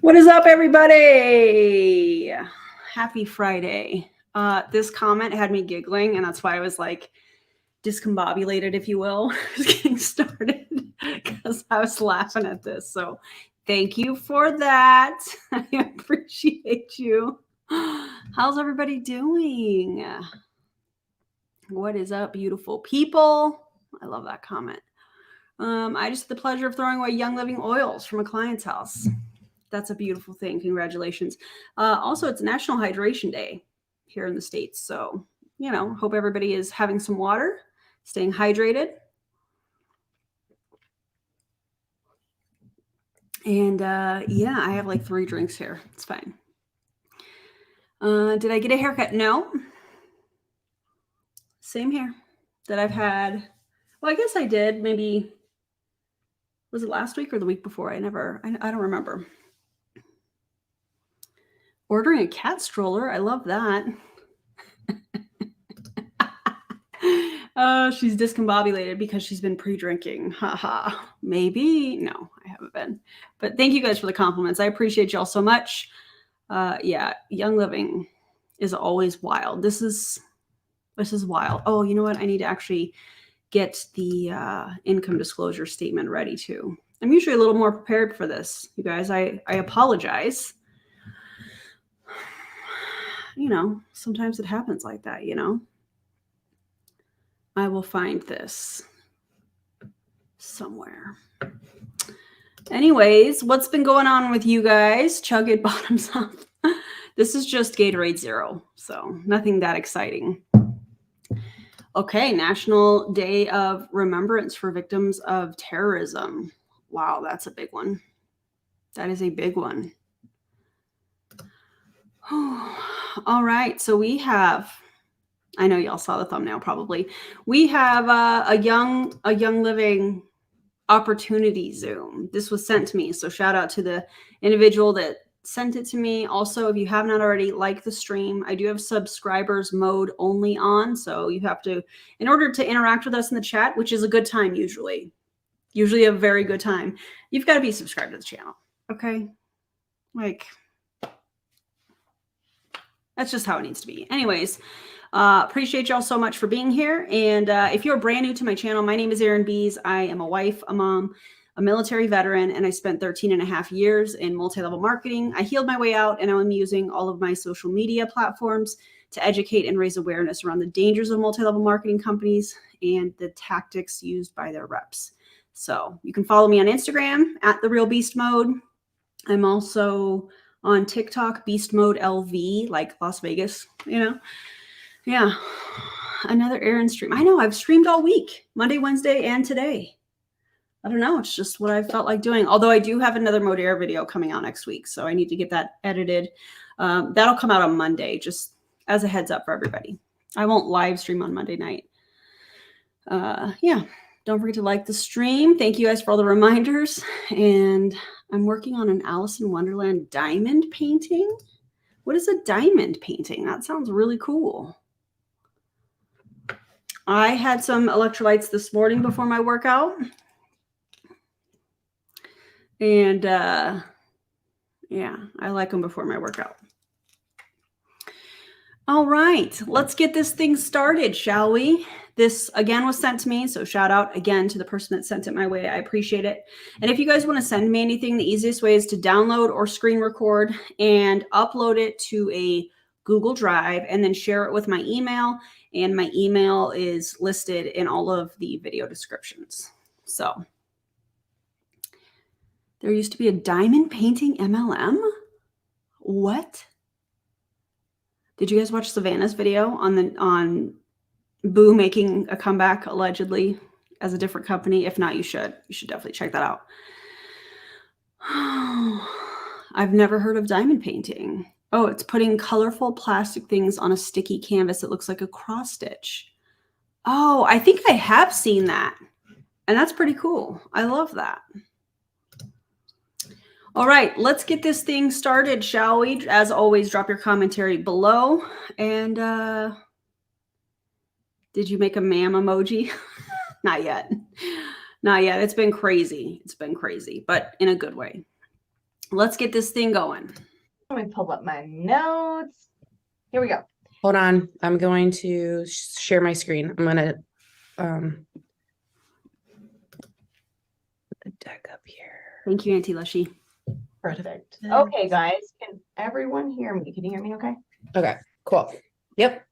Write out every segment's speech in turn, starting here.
What is up, everybody? Happy Friday. This comment had me giggling, and that's why I was like discombobulated, if you will, just getting started because I was laughing at this. So thank you for that. I appreciate you. How's everybody doing? What is up, beautiful people? I love that comment. I just had the pleasure of throwing away Young Living oils from a client's house. That's a beautiful thing. Congratulations. Also, it's National Hydration Day here in the States. So, hope everybody is having some water, staying hydrated. And yeah, I have like 3 drinks here. It's fine. Did I get a haircut? No. Same here that I've had. Well, I guess I did. Maybe, was it last week or the week before? I don't remember. Ordering a cat stroller. I love that. She's discombobulated because she's been pre-drinking. Haha. Maybe. No, I haven't been. But thank you guys for the compliments. I appreciate y'all so much. Yeah, Young Living is always wild. This is wild. Oh, you know what? I need to actually get the income disclosure statement ready too. I'm usually a little more prepared for this, you guys. I apologize. Sometimes it happens like that, I will find this somewhere. Anyways, what's been going on with you guys? Chug it bottoms up. This is just Gatorade Zero, so nothing that exciting. Okay, National Day of Remembrance for Victims of Terrorism. Wow, that's a big one. That is a big one. All right, so we have, I know y'all saw the thumbnail probably. We have a Young Living opportunity Zoom. This was sent to me, so shout out to the individual that sent it to me. Also, if you have not already, like the stream. I do have subscribers mode only on, so you have to, in order to interact with us in the chat, which is a good time usually a very good time, you've got to be subscribed to the channel. Okay, that's just how it needs to be. Anyways, appreciate y'all so much for being here. And if you're brand new to my channel, my name is erinbies. I am a wife, a mom, a military veteran, and I spent 13 and a half years in multi-level marketing. I healed my way out, and I'm using all of my social media platforms to educate and raise awareness around the dangers of multi-level marketing companies and the tactics used by their reps. So you can follow me on Instagram at The Real Beast Mode. I'm also on TikTok, Beast Mode LV, like Las Vegas, Yeah, another Erin stream. I know, I've streamed all week, Monday, Wednesday, and today. I don't know, it's just what I felt like doing. Although I do have another Modere video coming out next week, so I need to get that edited. That'll come out on Monday, just as a heads up for everybody. I won't live stream on Monday night. Yeah, don't forget to like the stream. Thank you guys for all the reminders. And I'm working on an Alice in Wonderland diamond painting. What is a diamond painting? That sounds really cool. I had some electrolytes this morning before my workout. And yeah, I like them before my workout. All right, let's get this thing started, shall we? This, again, was sent to me, so shout out again to the person that sent it my way. I appreciate it. And if you guys want to send me anything, the easiest way is to download or screen record and upload it to a Google Drive and then share it with my email. And my email is listed in all of the video descriptions. So there used to be a diamond painting MLM? What? Did you guys watch Savannah's video on Boo making a comeback allegedly as a different company? If not, you should. You should definitely check that out. I've never heard of diamond painting. Oh, it's putting colorful plastic things on a sticky canvas that looks like a cross stitch. Oh, I think I have seen that. And that's pretty cool. I love that. All right, let's get this thing started, shall we? As always, drop your commentary below. And did you make a ma'am emoji? Not yet. Not yet. It's been crazy. It's been crazy, but in a good way. let's get this thing going. Let me pull up my notes. Here we go. Hold on. I'm going to share my screen. I'm going to put the deck up here. Thank you, Auntie Lushy. Perfect. Okay, guys. Can everyone hear me? Can you hear me okay? Okay, cool. Yep.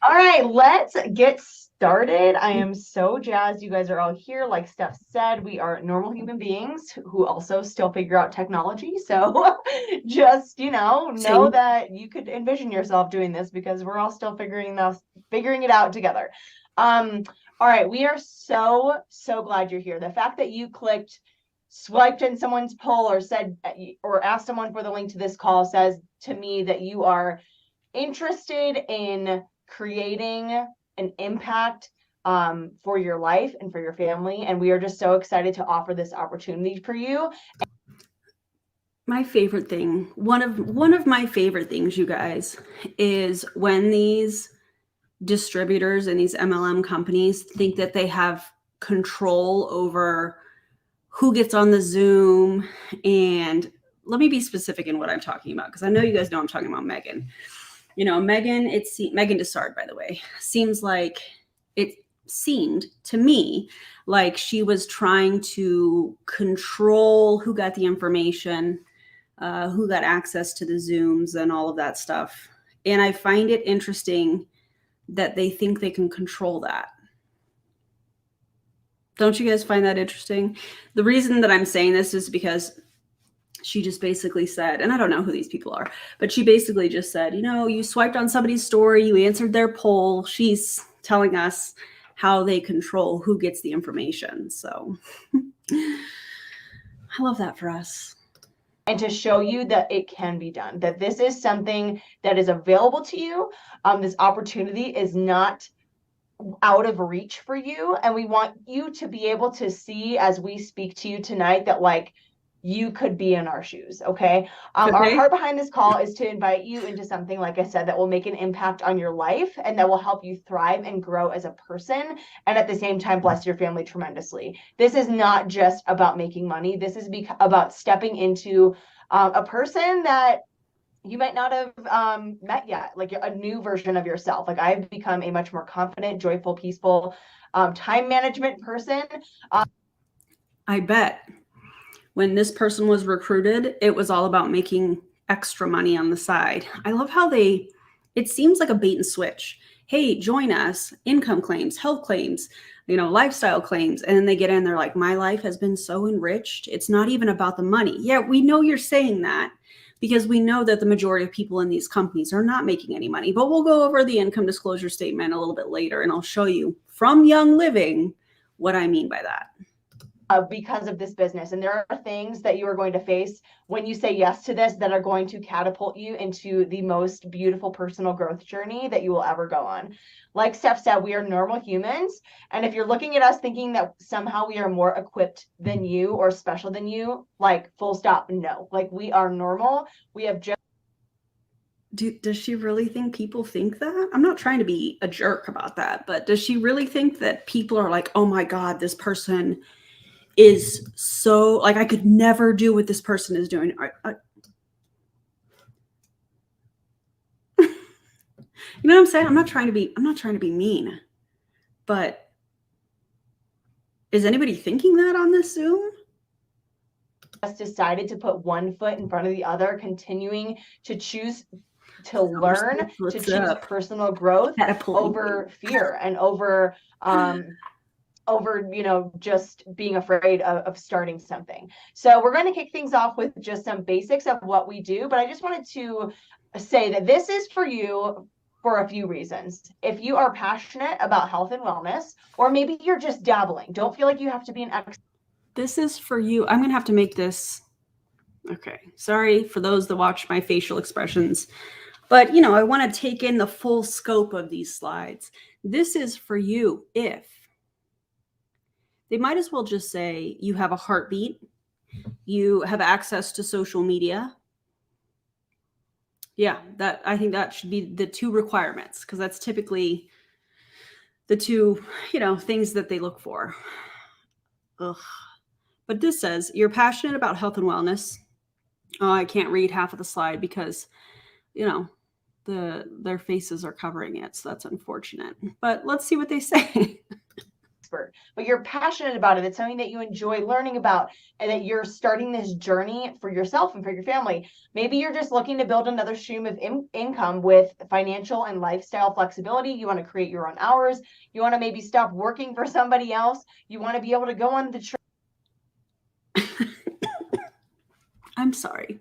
All right, let's get started. I am so jazzed you guys are all here. Like Steph said, we are normal human beings who also still figure out technology. So just, know that you could envision yourself doing this because we're all still figuring it out together. All right, we are so glad you're here. The fact that you swiped in someone's poll or said or asked someone for the link to this call says to me that you are interested in creating an impact for your life and for your family. And we are just so excited to offer this opportunity for you. My favorite thing, one of my favorite things, you guys, is when these distributors and these MLM companies think that they have control over who gets on the Zoom. And let me be specific in what I'm talking about, because I know you guys know I'm talking about Megan. Megan Dessard, by the way, seemed to me like she was trying to control who got the information, who got access to the Zooms and all of that stuff. And I find it interesting that they think they can control that. Don't you guys find that interesting? The reason that I'm saying this is because she just basically said, and I don't know who these people are, but she basically just said, you swiped on somebody's story, you answered their poll. She's telling us how they control who gets the information. So I love that for us. And to show you that it can be done, that this is something that is available to you. This opportunity is not out of reach for you. And we want you to be able to see as we speak to you tonight that you could be in our shoes. Okay. Our heart behind this call is to invite you into something, like I said, that will make an impact on your life and that will help you thrive and grow as a person. And at the same time, bless your family tremendously. This is not just about making money. This is about stepping into a person that you might not have met yet, like a new version of yourself. Like I've become a much more confident, joyful, peaceful, time management person. I bet when this person was recruited, it was all about making extra money on the side. I love how it seems like a bait and switch. Hey, join us, income claims, health claims, lifestyle claims. And then they get in, they're like, my life has been so enriched. It's not even about the money. Yeah, we know you're saying that because we know that the majority of people in these companies are not making any money. But we'll go over the income disclosure statement a little bit later, and I'll show you from Young Living what I mean by that. Because of this business. And there are things that you are going to face when you say yes to this that are going to catapult you into the most beautiful personal growth journey that you will ever go on. Like Steph said, we are normal humans. And if you're looking at us thinking that somehow we are more equipped than you or special than you, full stop, no. We are normal. We have just does she really think people think that? I'm not trying to be a jerk about that, but does she really think that people are like, oh my God, this person is so I could never do what this person is doing. You know what I'm saying? I'm not trying to be mean, but is anybody thinking that on this Zoom? Just decided to put one foot in front of the other, continuing to choose to learn, to choose personal growth over fear and over just being afraid of starting something. So we're going to kick things off with just some basics of what we do. But I just wanted to say that this is for you for a few reasons. If you are passionate about health and wellness, or maybe you're just dabbling, don't feel like you have to be an expert. This is for you. I'm going to have to make this. Okay. Sorry for those that watch my facial expressions. But, I want to take in the full scope of these slides. This is for you if they might as well just say you have a heartbeat, you have access to social media. Yeah, I think that should be the two requirements, because that's typically the two, things that they look for. Ugh. But this says you're passionate about health and wellness, Oh, I can't read half of the slide because, you know, their faces are covering it. So that's unfortunate. But let's see what they say. But you're passionate about it. It's something that you enjoy learning about, and that you're starting this journey for yourself and for your family. Maybe you're just looking to build another stream of income with financial and lifestyle flexibility. You want to create your own hours. You want to maybe stop working for somebody else. You want to be able to go on the I'm sorry.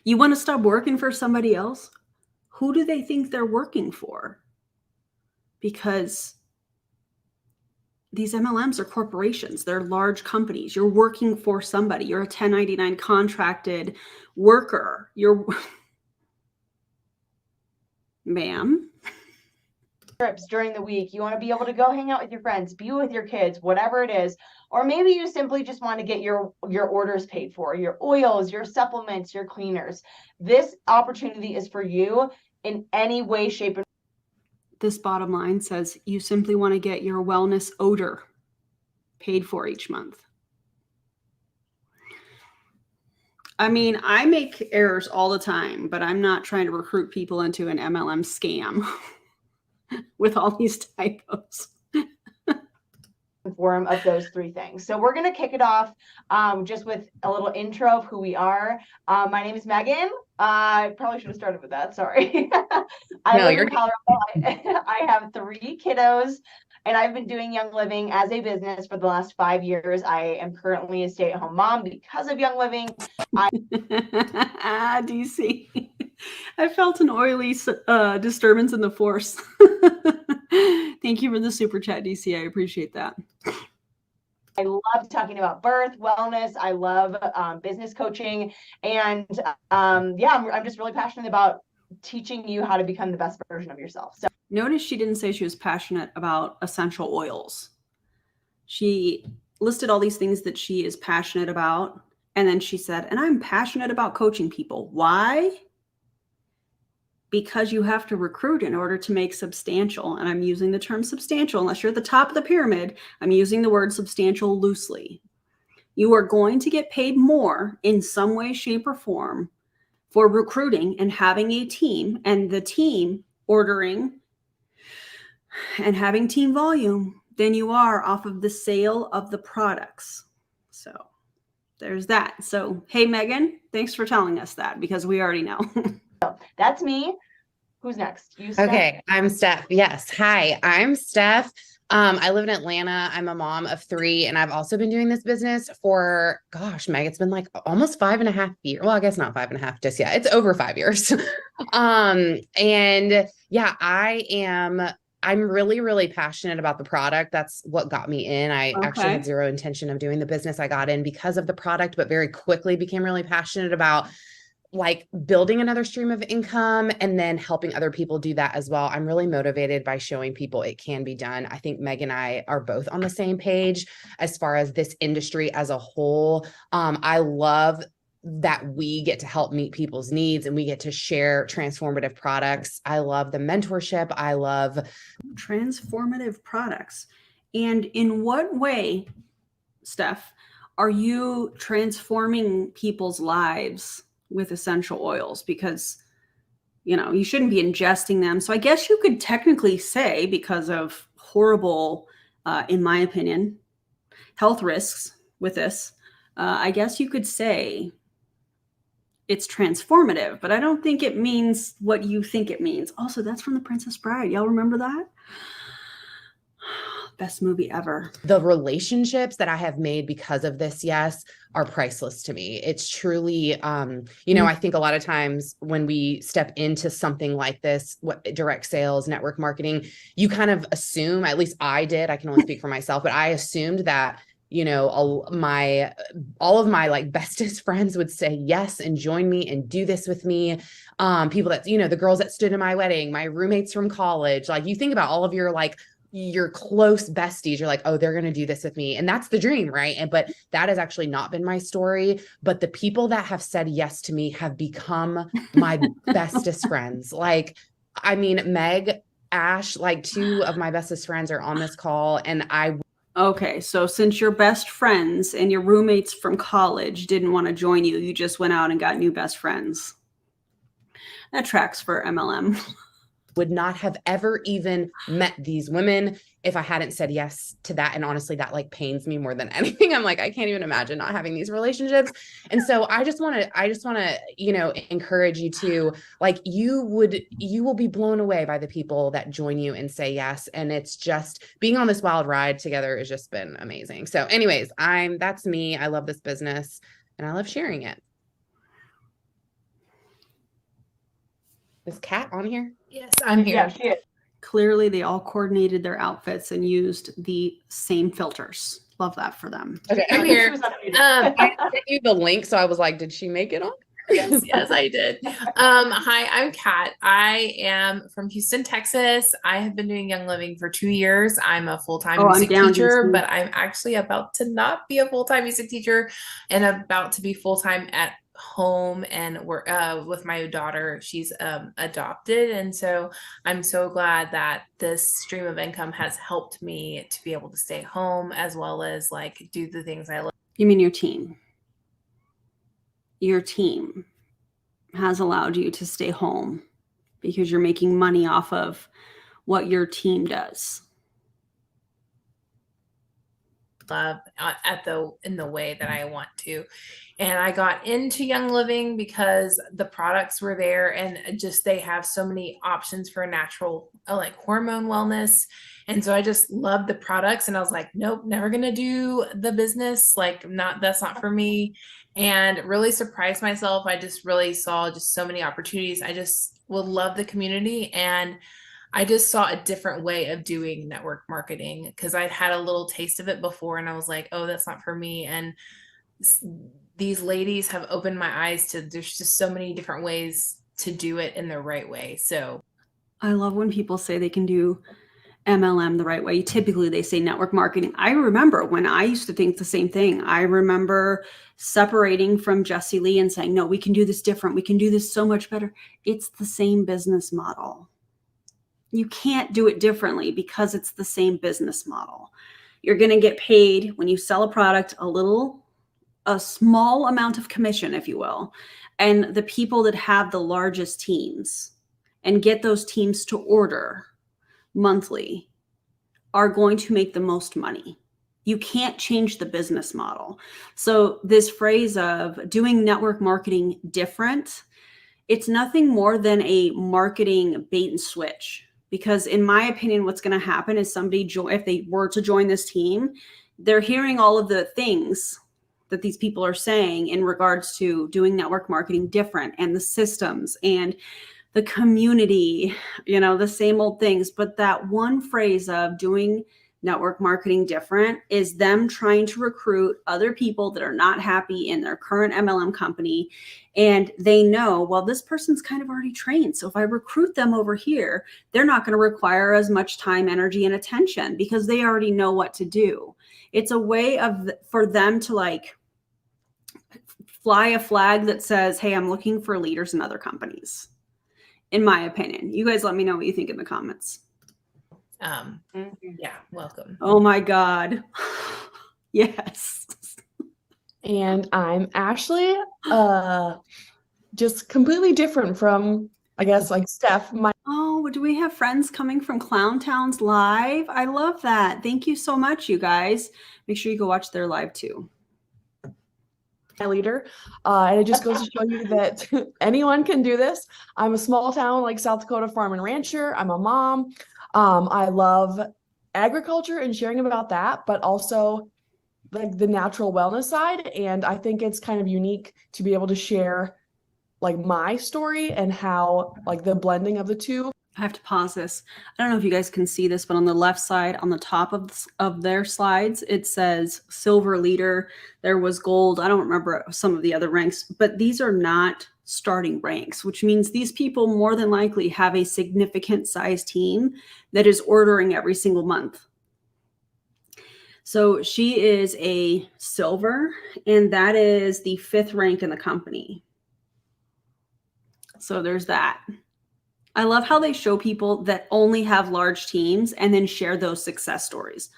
You want to stop working for somebody else? Who do they think they're working for? Because these MLMs are corporations. They're large companies. You're working for somebody. You're a 1099 contracted worker. You're, ma'am. trips during the week. You want to be able to go hang out with your friends, be with your kids, whatever it is. Or maybe you simply just want to get your orders paid for, your oils, your supplements, your cleaners. This opportunity is for you in any way, shape, and This bottom line says you simply want to get your wellness odor paid for each month. I mean, I make errors all the time, but I'm not trying to recruit people into an MLM scam with all these typos. form of those three things. So we're going to kick it off just with a little intro of who we are. My name is Megan. I probably should have started with that. Sorry. I live in Colorado. I have 3 kiddos, and I've been doing Young Living as a business for the last 5 years. I am currently a stay-at-home mom because of Young Living. DC. I felt an oily disturbance in the force. Thank you for the super chat, DC. I appreciate that. I love talking about birth, wellness. I love business coaching. And yeah, I'm just really passionate about teaching you how to become the best version of yourself. So notice she didn't say she was passionate about essential oils. She listed all these things that she is passionate about. And then she said, and I'm passionate about coaching people. Why? Because you have to recruit in order to make substantial. And I'm using the term substantial. Unless you're at the top of the pyramid, I'm using the word substantial loosely. You are going to get paid more in some way, shape, or form for recruiting and having a team, and the team ordering and having team volume than you are off of the sale of the products. So there's that. So, hey, Megan, thanks for telling us that, because we already know. that's me. Who's next? You, Steph? Okay, I'm Steph. Yes. Hi, I'm Steph. I live in Atlanta. I'm a mom of 3, and I've also been doing this business for, gosh, Meg, it's been like almost 5.5 years. Well, I guess not 5.5 just yet. It's over 5 years. And yeah, I'm really, really passionate about the product. That's what got me in. I actually had zero intention of doing the business. I got in because of the product, but very quickly became really passionate about like building another stream of income and then helping other people do that as well. I'm really motivated by showing people it can be done. I think Meg and I are both on the same page as far as this industry as a whole. I love that we get to help meet people's needs and we get to share transformative products. I love the mentorship. I love transformative products. And in what way, Steph, are you transforming people's lives with essential oils? Because, you know, you shouldn't be ingesting them. So I guess you could technically say, because of horrible, in my opinion, health risks with this, I guess you could say it's transformative, but I don't think it means what you think it means. Also, that's from The Princess Bride. Y'all remember that? Best movie ever. The relationships that I have made because of this, yes, are priceless to me. It's truly, I think a lot of times when we step into something like this, what direct sales, network marketing, you kind of assume, at least I did, I can only speak for myself, but I assumed that, all of my like bestest friends would say yes and join me and do this with me. People that, the girls that stood in my wedding, my roommates from college, like you think about all of your close besties, you're like, oh, they're going to do this with me. And that's the dream, right? But that has actually not been my story. But the people that have said yes to me have become my bestest friends. Like, I mean, Meg, Ash, like 2 of my bestest friends are on this call. And I Okay, so since you're best friends and your roommates from college didn't want to join you, you just went out and got new best friends. That tracks for MLM. Would not have ever even met these women if I hadn't said yes to that. And honestly, that like pains me more than anything. I'm like, I can't even imagine not having these relationships. And so I just want to, you know, encourage you to like, you will be blown away by the people that join you and say yes. And it's just being on this wild ride together has just been amazing. So anyways, that's me. I love this business and I love sharing it. Is Kat on here? Yes, I'm here. Yeah, she is. Clearly, they all coordinated their outfits and used the same filters. Love that for them. Okay, I'm She here. was unmuted. I sent you the link, so I was like, did she make it on? Yes, I did. Hi, I'm Kat. I am from Houston, Texas. I have been doing Young Living for 2 years. I'm a full-time Oh, I'm music down, teacher, Houston. but I'm actually about to not be a full-time music teacher and about to be full-time at home and we're with my daughter. She's adopted, and so I'm so glad that this stream of income has helped me to be able to stay home as well as like do the things I love. You mean your team? Your team has allowed you to stay home because you're making money off of what your team does. Love in the way that I want to. And I got into Young Living because the products were there and just they have so many options for natural like hormone wellness. And so I just loved the products and I was like, nope, never gonna do the business. Like that's not for me. And really surprised myself. I just really saw just so many opportunities. I just would love the community, and I just saw a different way of doing network marketing because I'd had a little taste of it before and I was like, oh, that's not for me. And these ladies have opened my eyes to there's just so many different ways to do it in the right way. So I love when people say they can do MLM the right way. Typically, they say network marketing. I remember when I used to think the same thing. I remember separating from Jessie Lee and saying, no, we can do this different. We can do this so much better. It's the same business model. You can't do it differently because it's the same business model. You're going to get paid when you sell a product a small amount of commission, if you will. And the people that have the largest teams and get those teams to order monthly are going to make the most money. You can't change the business model. So this phrase of doing network marketing different, it's nothing more than a marketing bait and switch. Because in my opinion, what's going to happen is if they were to join this team, they're hearing all of the things that these people are saying in regards to doing network marketing different and the systems and the community, the same old things. But that one phrase of doing network marketing different is them trying to recruit other people that are not happy in their current MLM company. And they know, well, this person's kind of already trained. So if I recruit them over here, they're not going to require as much time, energy, and attention because they already know what to do. It's a way for them to like fly a flag that says, hey, I'm looking for leaders in other companies. In my opinion, you guys let me know what you think in the comments. yeah, welcome. Oh my God. Yes. And I'm Ashley, just completely different from, I guess, like Steph. Oh, do we have friends coming from Clown Towns live? I love that. Thank you so much, you guys. Make sure you go watch their live too. My leader, and it just goes to show you that anyone can do this. I'm a small town like South Dakota farm and rancher. I'm a mom. I love agriculture and sharing about that, but also like the natural wellness side. And I think it's kind of unique to be able to share like my story and how like the blending of the two. I have to pause this. I don't know if you guys can see this, but on the left side, on the top of their slides, it says silver leader. There was gold. I don't remember some of the other ranks, but these are not starting ranks, which means these people more than likely have a significant size team that is ordering every single month. So she is a silver, and that is the 5th rank in the company. So there's that. I love how they show people that only have large teams and then share those success stories.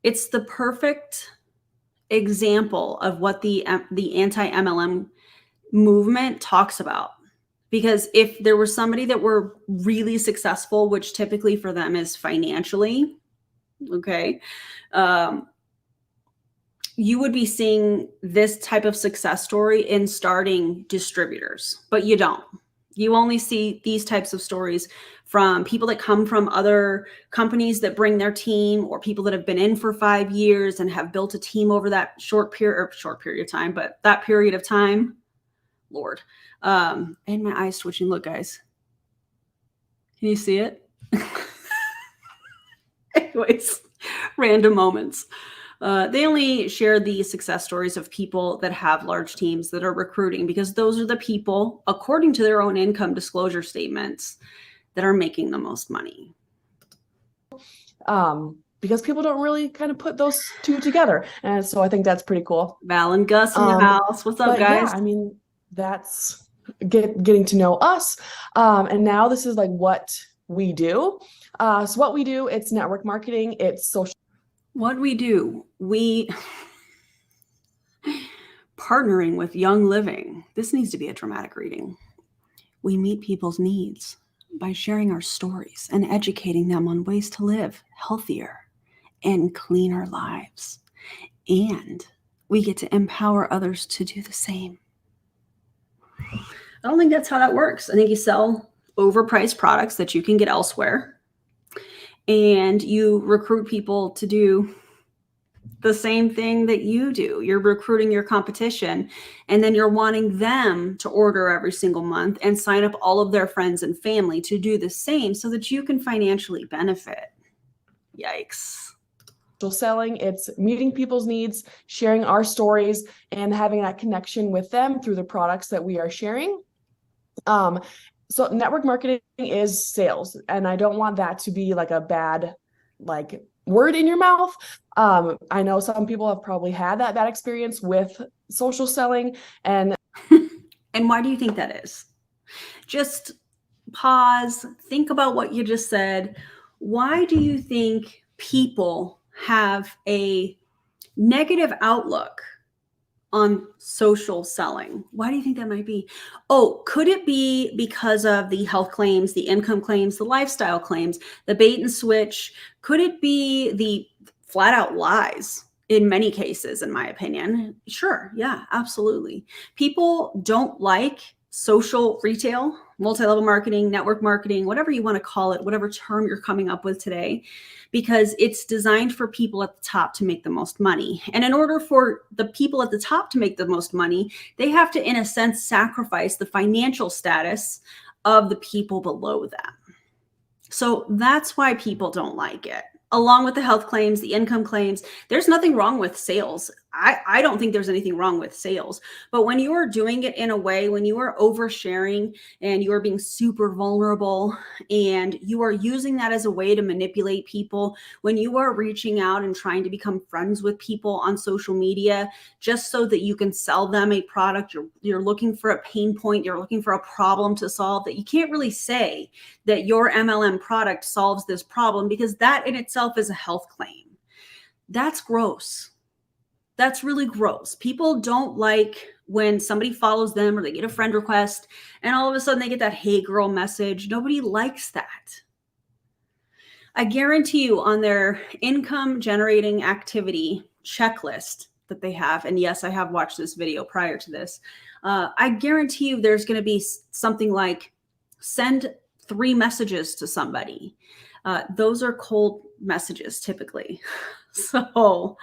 It's the perfect example of what the anti-MLM movement talks about. Because if there was somebody that were really successful, which typically for them is financially, okay, you would be seeing this type of success story in starting distributors, but you don't. You only see these types of stories from people that come from other companies that bring their team, or people that have been in for 5 years and have built a team over that short period of time, but that period of time, Lord. And my eyes twitching. Look, guys, can you see it? Anyways, random moments. They only share the success stories of people that have large teams that are recruiting, because those are the people, according to their own income disclosure statements, that are making the most money. Because people don't really kind of put those two together. And so I think that's pretty cool. Val and Gus in the house. What's up, guys? Yeah, I mean, that's getting to know us. And now this is like what we do. So what we do, it's network marketing, it's social. What we do, we partnering with Young Living. This needs to be a dramatic reading. We meet people's needs by sharing our stories and educating them on ways to live healthier and cleaner lives. And we get to empower others to do the same. I don't think that's how that works. I think you sell overpriced products that you can get elsewhere, and you recruit people to do the same thing that you do. You're recruiting your competition, and then you're wanting them to order every single month and sign up all of their friends and family to do the same so that you can financially benefit. Yikes. Social selling, it's meeting people's needs, sharing our stories, and having that connection with them through the products that we are sharing. So network marketing is sales, and I don't want that to be like a bad word in your mouth. I know some people have probably had that bad experience with social selling, and why do you think that is? Just pause, think about what you just said. Why do you think people have a negative outlook on social selling? Why do you think that might be? Oh, could it be because of the health claims, the income claims, the lifestyle claims, the bait and switch? Could it be the flat out lies in many cases, in my opinion? Sure. Yeah, absolutely. People don't like social retail, multi-level marketing, network marketing, whatever you want to call it, whatever term you're coming up with today, because it's designed for people at the top to make the most money. And in order for the people at the top to make the most money, they have to, in a sense, sacrifice the financial status of the people below them. So that's why people don't like it. Along with the health claims, the income claims, there's nothing wrong with sales. I don't think there's anything wrong with sales. But when you are doing it in a way, when you are oversharing and you are being super vulnerable and you are using that as a way to manipulate people, when you are reaching out and trying to become friends with people on social media just so that you can sell them a product, you're looking for a pain point, you're looking for a problem to solve, that you can't really say that your MLM product solves this problem, because that in itself is a health claim. That's gross. That's really gross. People don't like when somebody follows them or they get a friend request and all of a sudden they get that "hey girl" message. Nobody likes that. I guarantee you, on their income generating activity checklist that they have, and yes, I have watched this video prior to this, I guarantee you there's going to be something like send 3 messages to somebody. Those are cold messages typically. So,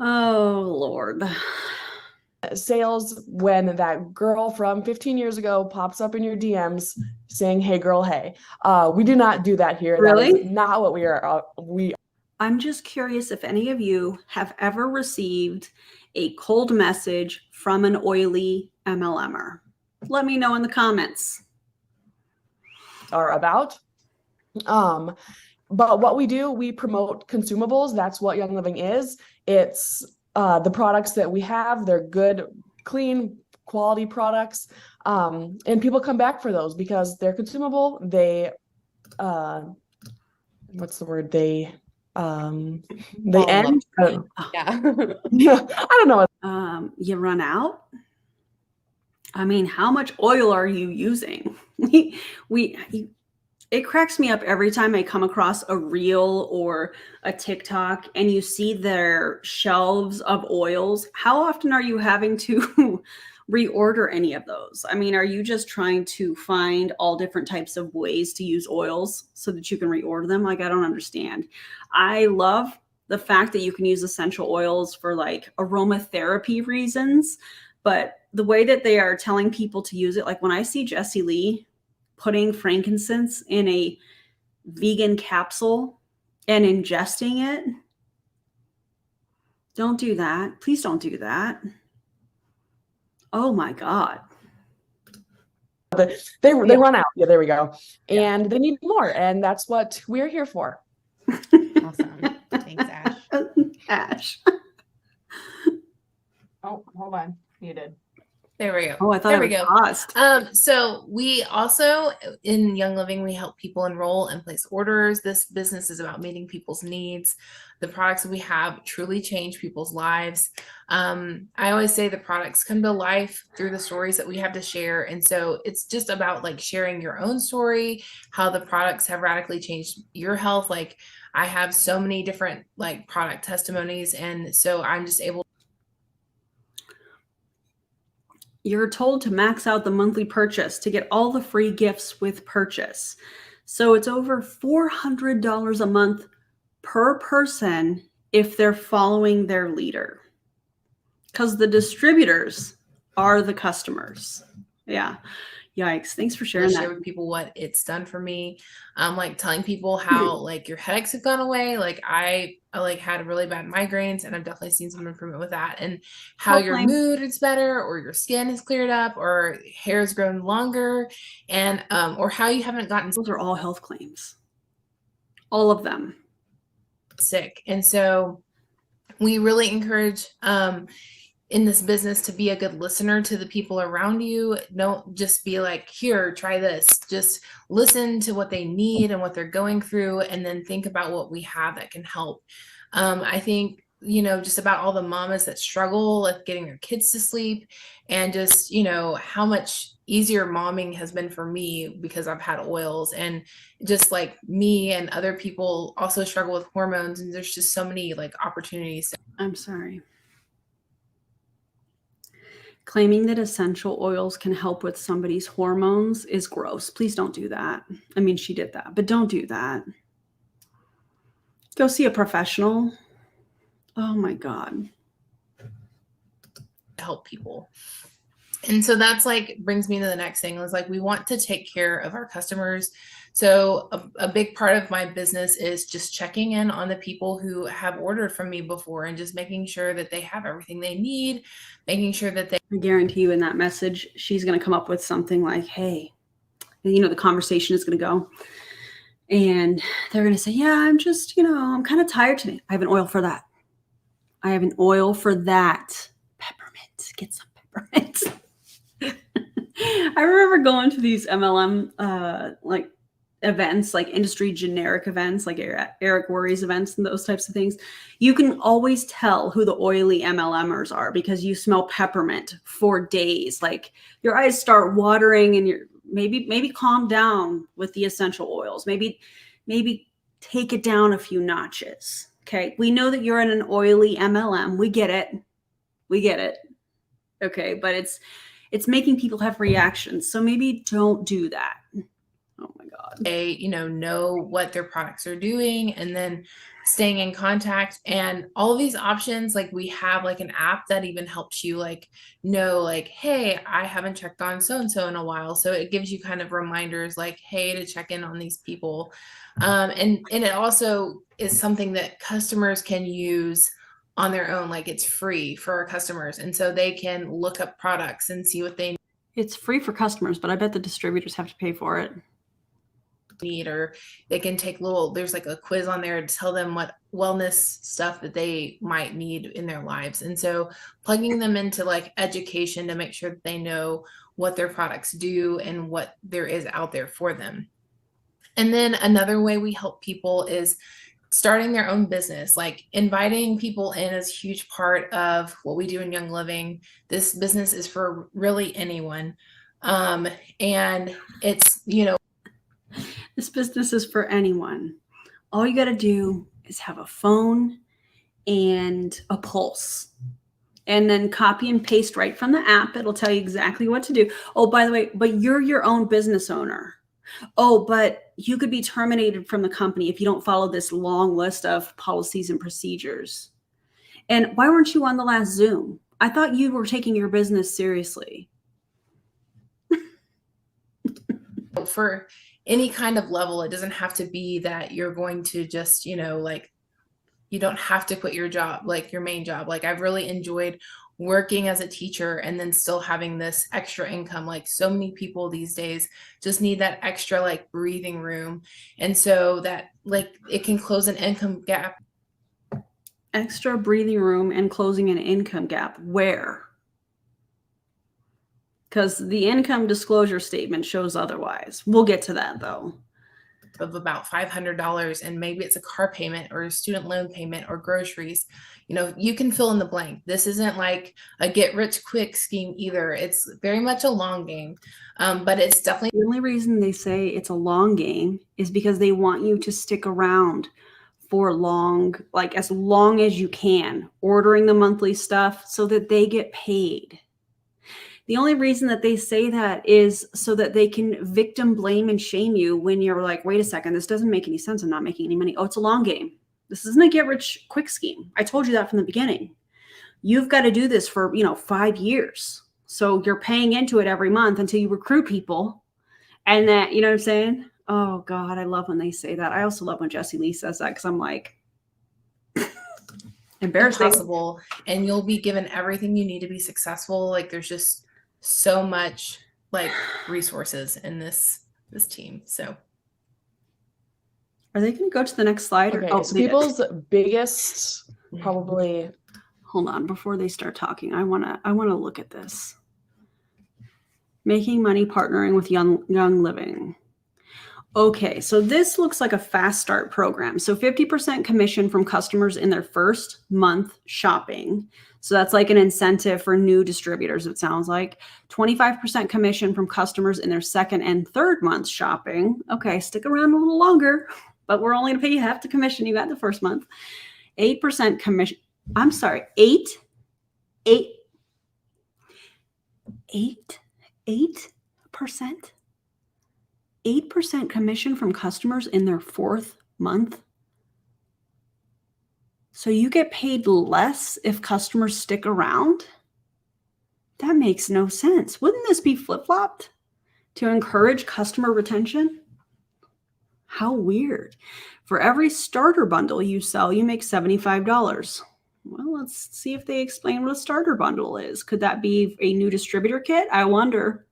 oh Lord. Sales, when that girl from 15 years ago pops up in your DMs saying, "Hey girl, hey." We do not do that here. Really? That is not what we are. I'm just curious if any of you have ever received a cold message from an oily MLMer. Let me know in the comments. Are about. But what we do, we promote consumables. That's what Young Living is. It's the products that we have. They're good, clean, quality products. And people come back for those because they're consumable. They, what's the word? They They All of end. I don't know. Yeah. Yeah, I don't know. You run out. I mean, how much oil are you using? It cracks me up every time I come across a reel or a TikTok and you see their shelves of oils. How often are you having to reorder any of those? I mean, are you just trying to find all different types of ways to use oils so that you can reorder them? Like, I don't understand. I love the fact that you can use essential oils for like aromatherapy reasons, but the way that they are telling people to use it, like when I see Jessie Lee putting frankincense in a vegan capsule and ingesting it, don't do that. Please don't do that. Oh my God. They run out. Yeah, there we go. And they need more. And that's what we're here for. Awesome. Thanks, Ash. Ash. Oh, hold on. Muted. There we go. Oh, I thought there it we was go. paused. So we also in Young Living, we help people enroll and place orders. This business is about meeting people's needs. The products that we have truly change people's lives. I always say the products come to life through the stories that we have to share. And so it's just about like sharing your own story, how the products have radically changed your health. Like I have so many different like product testimonies. And so I'm just able. You're told to max out the monthly purchase to get all the free gifts with purchase. So it's over $400 a month per person if they're following their leader. Because the distributors are the customers. Yeah. Yikes. Thanks for sharing share that. with people what it's done for me. Like telling people how like your headaches have gone away. Like I like had really bad migraines and I've definitely seen some improvement with that, and how your mood is better, or your skin has cleared up, or hair has grown longer, and or how you haven't gotten. Those are all health claims. All of them. Sick. And so we really encourage in this business to be a good listener to the people around you. Don't just be like, here, try this. Just listen to what they need and what they're going through, and then think about what we have that can help. I think, you know, just about all the mamas that struggle with getting their kids to sleep, and just, you know, how much easier momming has been for me because I've had oils, and just like me and other people also struggle with hormones. And there's just so many like opportunities. I'm sorry. Claiming that essential oils can help with somebody's hormones is gross. Please don't do that. I mean, she did that, but don't do that. Go see a professional. Oh my God. Help people. And so that's like brings me to the next thing. Is like we want to take care of our customers. So a big part of my business is just checking in on the people who have ordered from me before, and just making sure that they have everything they need, making sure that they. I guarantee you in that message, she's going to come up with something like, hey, you know, the conversation is going to go. And they're going to say, yeah, I'm just, you know, I'm kind of tired today. I have an oil for that. I have an oil for that. Peppermint. Get some peppermint. I remember going to these MLM like events, like industry generic events, like Eric Worre's events and those types of things. You can always tell who the oily MLMers are because you smell peppermint for days. Like your eyes start watering, and you're maybe calm down with the essential oils. Maybe take it down a few notches. Okay. We know that you're in an oily MLM. We get it. Okay. But it's making people have reactions. So maybe don't do that. Oh my God. They, you know what their products are doing, and then staying in contact, and all of these options. Like we have like an app that even helps you like know like, hey, I haven't checked on so-and-so in a while. So it gives you kind of reminders like, hey, to check in on these people. And it also is something that customers can use on their own. Like it's free for our customers. And so they can look up products and see what they It's free for customers, but I bet the distributors have to pay for it. need, or they can take there's like a quiz on there to tell them what wellness stuff that they might need in their lives. And so plugging them into like education to make sure that they know what their products do and what there is out there for them. And then another way we help people is starting their own business, like inviting people in is a huge part of what we do in Young Living. This business is for really anyone. And it's, you know, This business is for anyone. All you got to do is have a phone and a pulse, and then copy and paste right from the app. It'll tell you exactly what to do. Oh, by the way, but you're your own business owner. Oh, but you could be terminated from the company if you don't follow this long list of policies and procedures. And why weren't you on the last Zoom? I thought you were taking your business seriously. for any kind of level, it doesn't have to be that you're going to just, you know, like, you don't have to quit your job, like your main job. Like, I've really enjoyed working as a teacher and then still having this extra income. Like, so many people these days just need that extra like breathing room. And so that like it can close an income gap. Extra breathing room and closing an income gap. Where? Because the income disclosure statement shows otherwise. We'll get to that though. Of about $500, and maybe it's a car payment or a student loan payment or groceries. You know, you can fill in the blank. This isn't like a get rich quick scheme either. It's very much a long game, but it's definitely The only reason they say it's a long game is because they want you to stick around for long, like as long as you can, ordering the monthly stuff so that they get paid. The only reason that they say that is so that they can victim blame and shame you when you're like, wait a second, this doesn't make any sense. I'm not making any money. Oh, it's a long game. This isn't a get rich quick scheme. I told you that from the beginning. You've got to do this for, 5 years. So you're paying into it every month until you recruit people. And that, you know what I'm saying? Oh God, I love when they say that. I also love when Jessie Lee says that because I'm like, embarrassing. possible, and you'll be given everything you need to be successful. Like, there's just so much like resources in this team. So Are they going to go to the next slide? Okay, Or, so they did. people's biggest probably Hold on, before they start talking, I want to look at this. Making money partnering with Young Living. Okay, so this looks like a fast start program. So 50% commission from customers in their first month shopping. So that's like an incentive for new distributors, it sounds like. 25% commission from customers in their second and third month shopping. Okay, stick around a little longer, but we're only going to pay you half the commission you got the first month. 8% commission. I'm sorry, 8%. 8% commission from customers in their fourth month. So you get paid less if customers stick around? That makes no sense. Wouldn't this be flip-flopped to encourage customer retention? How weird. For every starter bundle you sell, you make $75. Well, let's see if they explain what a starter bundle is. Could that be a new distributor kit? I wonder.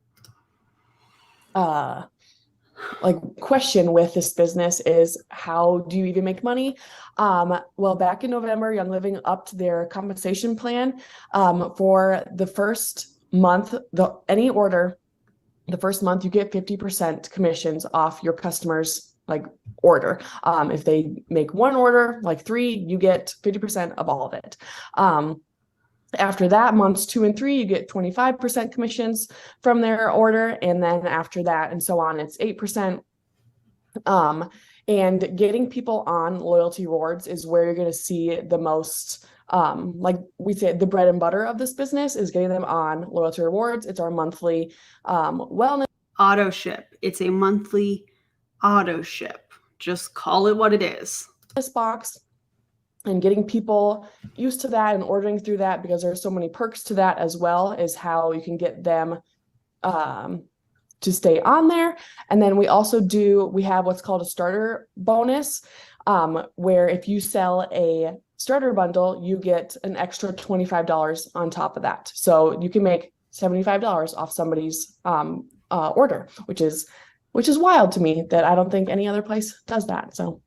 question with this business is, how do you even make money? Well, back in November, Young Living upped their compensation plan. For the first month, any order, the first month you get 50% commissions off your customers order. If they make one order, like 3, you get 50% of all of it. After that, months 2 and 3, you get 25% commissions from their order. And then after that and so on, it's 8%. And getting people on loyalty rewards is where you're going to see the most, like we say, the bread and butter of this business is getting them on loyalty rewards. It's our monthly wellness Auto ship. It's a monthly auto ship. Just call it what it is. box. And getting people used to that and ordering through that, because there's so many perks to that as well, is how you can get them to stay on there. And then we have what's called a starter bonus, where if you sell a starter bundle, you get an extra $25 on top of that. So you can make $75 off somebody's order, which is wild to me that I don't think any other place does that. So.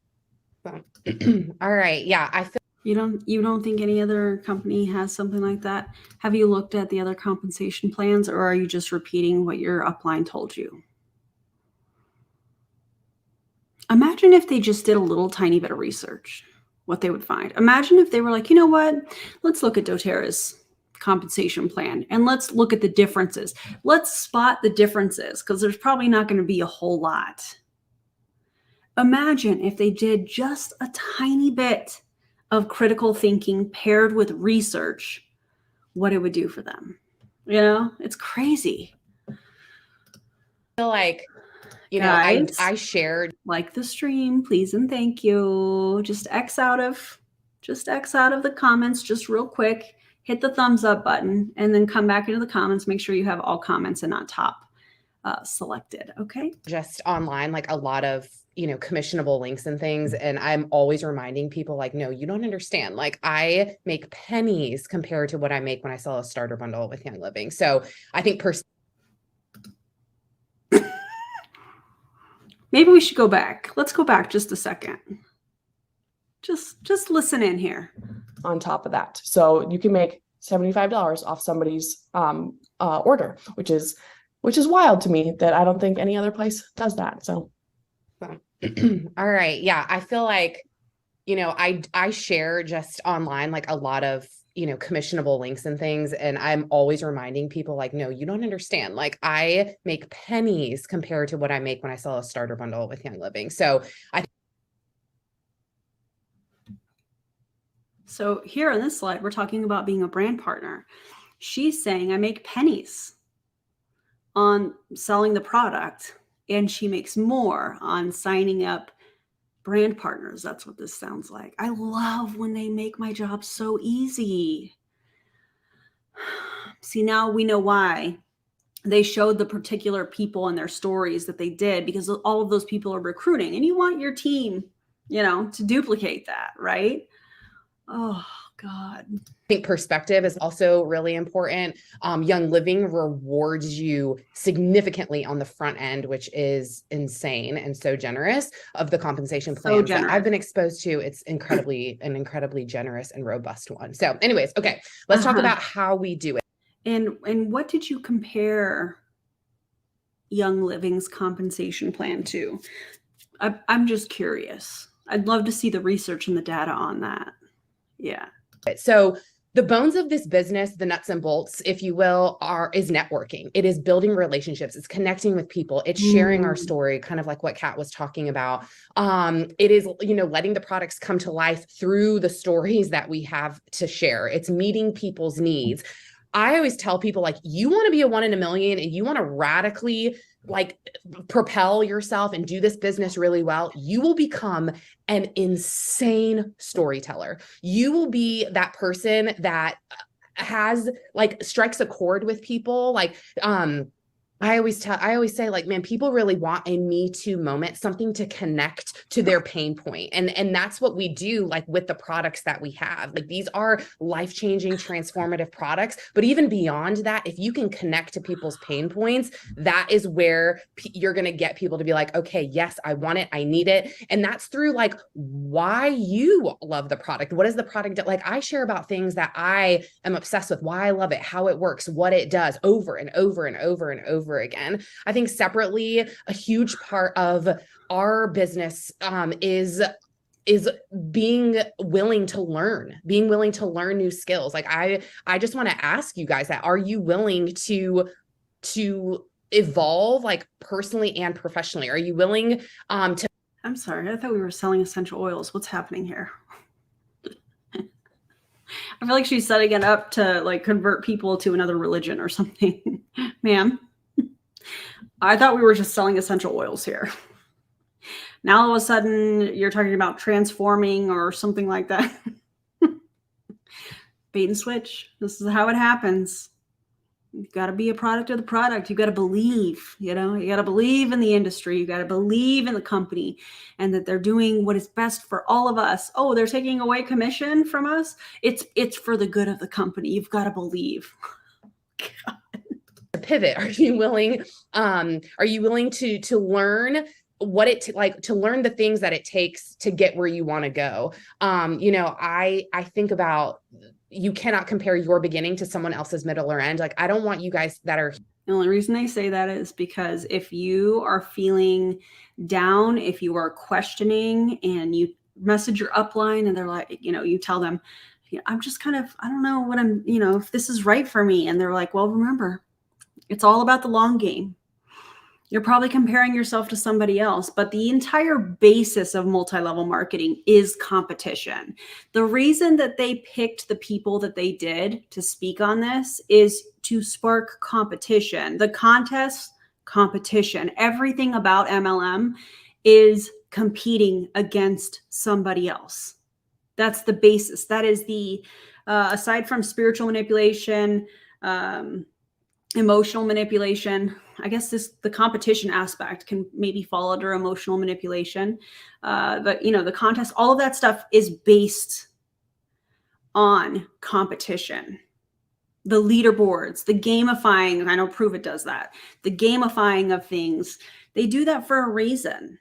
All right. Yeah. I feel You don't think any other company has something like that? Have you looked at the other compensation plans, or are you just repeating what your upline told you? Imagine if they just did a little tiny bit of research. what they would find. Imagine if they were like, you know what, let's look at doTERRA's compensation plan and let's look at the differences. Let's spot the differences because there's probably not going to be a whole lot. Imagine if they did just a tiny bit of critical thinking paired with research, what it would do for them. You know, it's crazy. I feel like, you know, Guys, I shared like the stream, please and thank you. Just X out of the comments, just real quick. Hit the thumbs up button and then come back into the comments. Make sure you have all comments and not top selected. Okay. just online, like a lot of, you know, commissionable links and things. And I'm always reminding people like, no, you don't understand. Like I make pennies compared to what I make when I sell a starter bundle with Young Living. So I think Maybe we should go back. Let's go back just a second. Just listen in here. On top of that. So you can make $75 off somebody's order, which is wild to me that I don't think any other place does that. So all right. Yeah. I feel like, you know, I share just online, like a lot of, you know, commissionable links and things. And I'm always reminding people like, no, you don't understand. Like I make pennies compared to what I make when I sell a starter bundle with Young Living. So So here on this slide, we're talking about being a brand partner. She's saying I make pennies on selling the product and she makes more on signing up brand partners. That's what this sounds like. I love when they make my job so easy. See, now we know why they showed the particular people in their stories that they did, because all of those people are recruiting and you want your team, you know, to duplicate that, right? Oh God. I think perspective is also really important. Young Living rewards you significantly on the front end, which is insane and so generous of the compensation plans that I've been exposed to. It's an incredibly generous and robust one. So anyways, okay, let's talk about how we do it. And what did you compare Young Living's compensation plan to? I'm just curious. I'd love to see the research and the data on that. Yeah. So the bones of this business, the nuts and bolts, if you will, is networking. It is building relationships. It's connecting with people. It's sharing our story, kind of like what Kat was talking about. It is, you know, letting the products come to life through the stories that we have to share. It's meeting people's needs. I always tell people like, you want to be a 1 in a million and you want to radically like propel yourself and do this business really well, you will become an insane storyteller. You will be that person that has like strikes a chord with people. Like, I always say like, man, people really want a Me Too moment, something to connect to their pain point. And that's what we do like with the products that we have. Like these are life-changing, transformative products. But even beyond that, if you can connect to people's pain points, that is where you're going to get people to be like, okay, yes, I want it. I need it. And that's through like why you love the product. What is the product? Like I share about things that I am obsessed with, why I love it, how it works, what it does over and over and over and over again. I think separately, a huge part of our business is being willing to learn new skills. Like I just want to ask you guys that, are you willing to evolve like personally and professionally? Are you willing to I'm sorry, I thought we were selling essential oils. What's happening here? I feel like she's setting it up to like convert people to another religion or something. Ma'am, I thought we were just selling essential oils here. Now all of a sudden you're talking about transforming or something like that. Bait and switch. This is how it happens. You've got to be a product of the product. You've got to believe, you know, you got to believe in the industry. You got to believe in the company and that they're doing what is best for all of us. Oh, they're taking away commission from us. It's for the good of the company. You've got to believe. pivot? Are you willing to learn what to learn the things that it takes to get where you want to go? You know, I think about, you cannot compare your beginning to someone else's middle or end. Like, I don't want you guys that are. The only reason I say that is because if you are feeling down, if you are questioning and you message your upline and they're like, you tell them, I'm just kind of, I don't know what I'm, if this is right for me. And they're like, well, remember, it's all about the long game. You're probably comparing yourself to somebody else, but the entire basis of multi-level marketing is competition. The reason that they picked the people that they did to speak on this is to spark competition. The contest, competition. Everything about MLM is competing against somebody else. That's the basis. That is the, aside from spiritual manipulation, emotional manipulation, I guess the competition aspect can maybe fall under emotional manipulation. But the contest, all of that stuff is based on competition. The leaderboards, the gamifying, I know Prove It does that. The gamifying of things, they do that for a reason,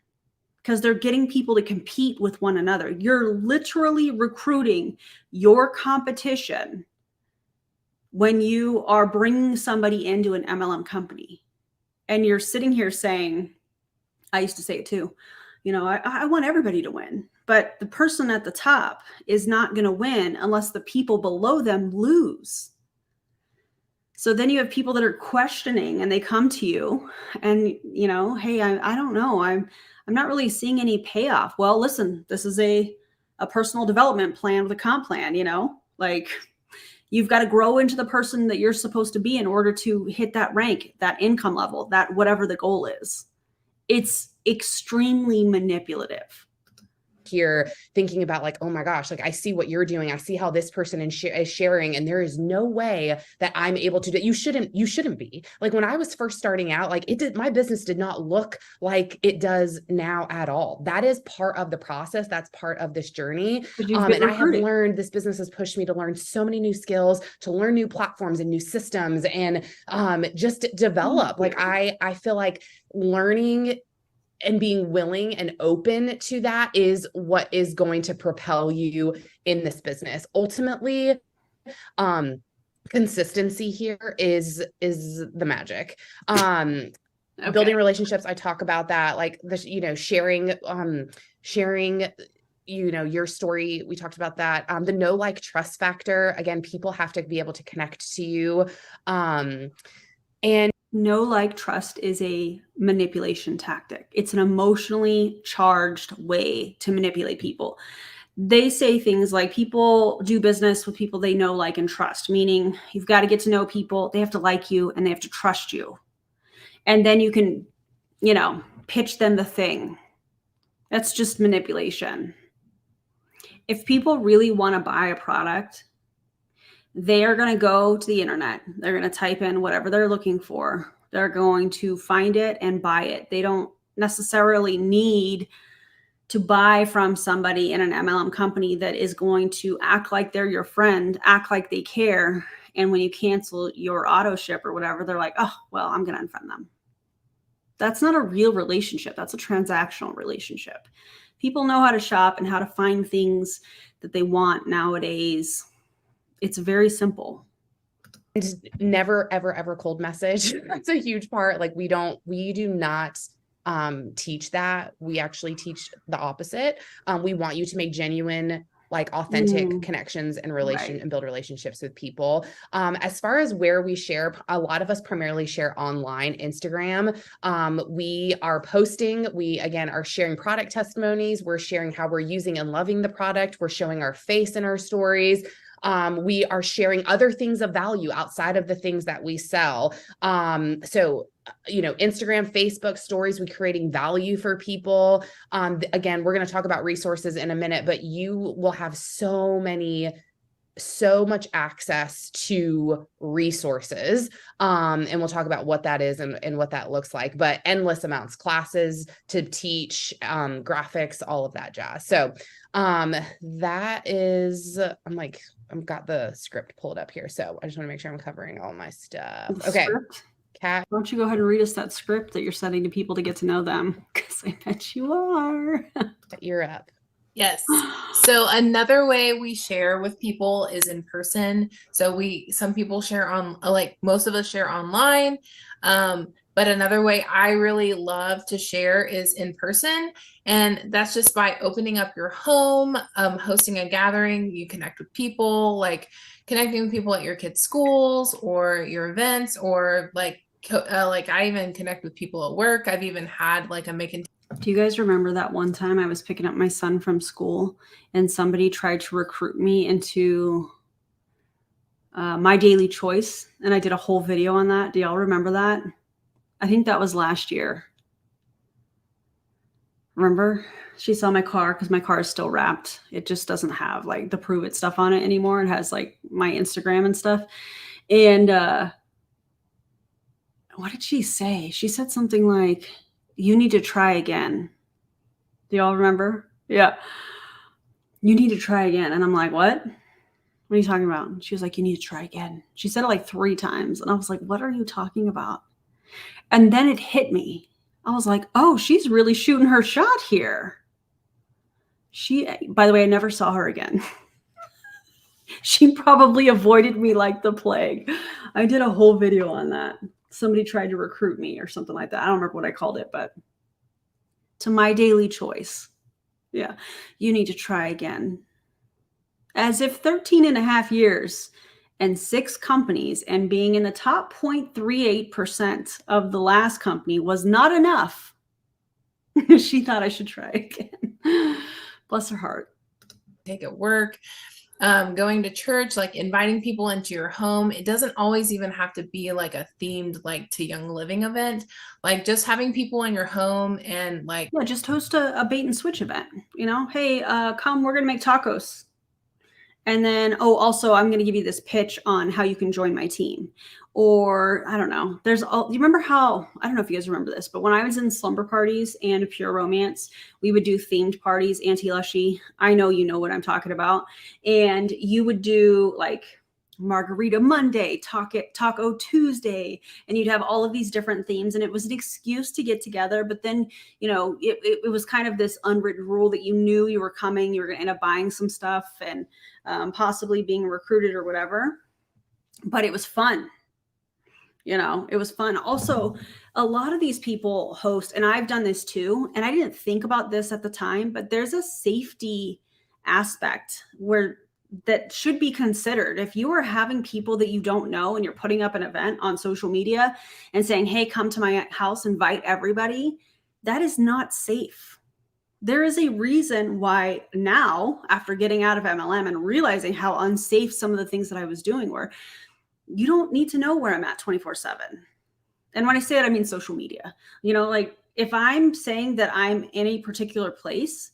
because they're getting people to compete with one another. You're literally recruiting your competition when you are bringing somebody into an MLM company. And you're sitting here saying, I used to say it too, I want everybody to win, but the person at the top is not going to win unless the people below them lose. So then you have people that are questioning and they come to you and, hey, I don't know. I'm not really seeing any payoff. Well, listen, this is a personal development plan with a comp plan, like you've got to grow into the person that you're supposed to be in order to hit that rank, that income level, that whatever the goal is. It's extremely manipulative. Here thinking about like, oh my gosh, like I see what you're doing. I see how this person is sharing, and there is no way that I'm able to do. You shouldn't be. Like when I was first starting out, like my business did not look like it does now at all. That is part of the process. That's part of this journey. And I have learned, this business has pushed me to learn so many new skills, to learn new platforms and new systems, and just develop. Like I feel like learning and being willing and open to that is what is going to propel you in this business. Ultimately, consistency here is the magic. Okay. Building relationships, I talk about that, like this, sharing, your story. We talked about that. The know, like, trust factor. Again, people have to be able to connect to you. And know, like, trust is a manipulation tactic. It's an emotionally charged way to manipulate people. They say things like people do business with people they know, like, and trust, meaning you've got to get to know people. They have to like you and they have to trust you. And then you can, pitch them the thing. That's just manipulation. If people really want to buy a product, they are going to go to the internet. They're going to type in whatever they're looking for. They're going to find it and buy it. They don't necessarily need to buy from somebody in an MLM company that is going to act like they're your friend, act like they care. And when you cancel your auto ship or whatever, they're like, oh, well, I'm going to unfriend them. That's not a real relationship. That's a transactional relationship. People know how to shop and how to find things that they want nowadays. It's very simple. And never, ever, ever cold message. That's a huge part. Like we do not teach that. We actually teach the opposite. We want you to make genuine, like authentic connections and and build relationships with people. As far as where we share, a lot of us primarily share online, Instagram. We are posting, we again are sharing product testimonies. We're sharing how we're using and loving the product. We're showing our face in our stories. We are sharing other things of value outside of the things that we sell. Instagram, Facebook stories, we're creating value for people. Again, we're going to talk about resources in a minute, but you will have so much access to resources. And we'll talk about what that is and what that looks like, but endless amounts, classes to teach, graphics, all of that jazz. So, that is, I've got the script pulled up here. So I just want to make sure I'm covering all my stuff. Okay. Kat, why don't you go ahead and read us that script that you're sending to people to get to know them? Because I bet you are. You're up. Yes. So another way we share with people is in person. So some people share on, like most of us share online. But But another way I really love to share is in person. And that's just by opening up your home, hosting a gathering. You connect with people, like connecting with people at your kids' schools or your events, or like I even connect with people at work. I've even had like a making. Do you guys remember that one time I was picking up my son from school and somebody tried to recruit me into My Daily Choice? And I did a whole video on that. Do y'all remember that? I think that was last year. Remember? She saw my car because my car is still wrapped. It just doesn't have like the Prove It stuff on it anymore. It has like my Instagram and stuff. And what did she say? She said something like, you need to try again. Do y'all remember? Yeah. You need to try again. And I'm like, what? What are you talking about? And she was like, you need to try again. She said it like 3 times. And I was like, what are you talking about? And then it hit me. I was like, oh, she's really shooting her shot here. By the way, I never saw her again. She probably avoided me like the plague. I did a whole video on that. Somebody tried to recruit me or something like that. I don't remember what I called it, but to My Daily Choice. Yeah. You need to try again. As if 13 and a half years and 6 companies and being in the top 0.38% of the last company was not enough. She thought I should try again. Bless her heart. Take at work, going to church, like inviting people into your home. It doesn't always even have to be like a themed, like to Young Living event, like just having people in your home and like, yeah, just host a bait and switch event, you know, hey, come, we're going to make tacos. And then, oh, also, I'm going to give you this pitch on how you can join my team. Or, I don't know, you remember how, I don't know if you guys remember this, but when I was in slumber parties and pure romance, we would do themed parties, anti-lushy. I know you know what I'm talking about. And you would do like Margarita Monday, Taco Tuesday, and you'd have all of these different themes. And it was an excuse to get together. But then, you know, it was kind of this unwritten rule that you knew you were coming, you were going to end up buying some stuff and possibly being recruited or whatever. But it was fun. You know, it was fun. Also, a lot of these people host, and I've done this too, and I didn't think about this at the time, but there's a safety aspect that should be considered. If you are having people that you don't know and you're putting up an event on social media and saying, hey, come to my house, invite everybody, that is not safe. There is a reason why now, after getting out of MLM and realizing how unsafe some of the things that I was doing were, you don't need to know where I'm at 24/7. And when I say that, I mean social media. You know, like if I'm saying that I'm in a particular place,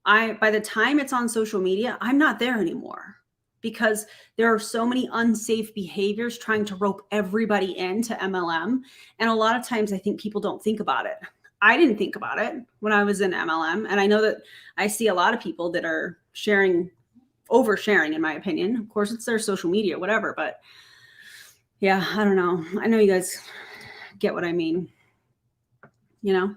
by the time it's on social media, I'm not there anymore because there are so many unsafe behaviors trying to rope everybody into MLM. And a lot of times I think people don't think about it. I didn't think about it when I was in MLM. And I know that I see a lot of people that are oversharing, in my opinion. Of course, it's their social media, whatever, but yeah, I don't know. I know you guys get what I mean. You know?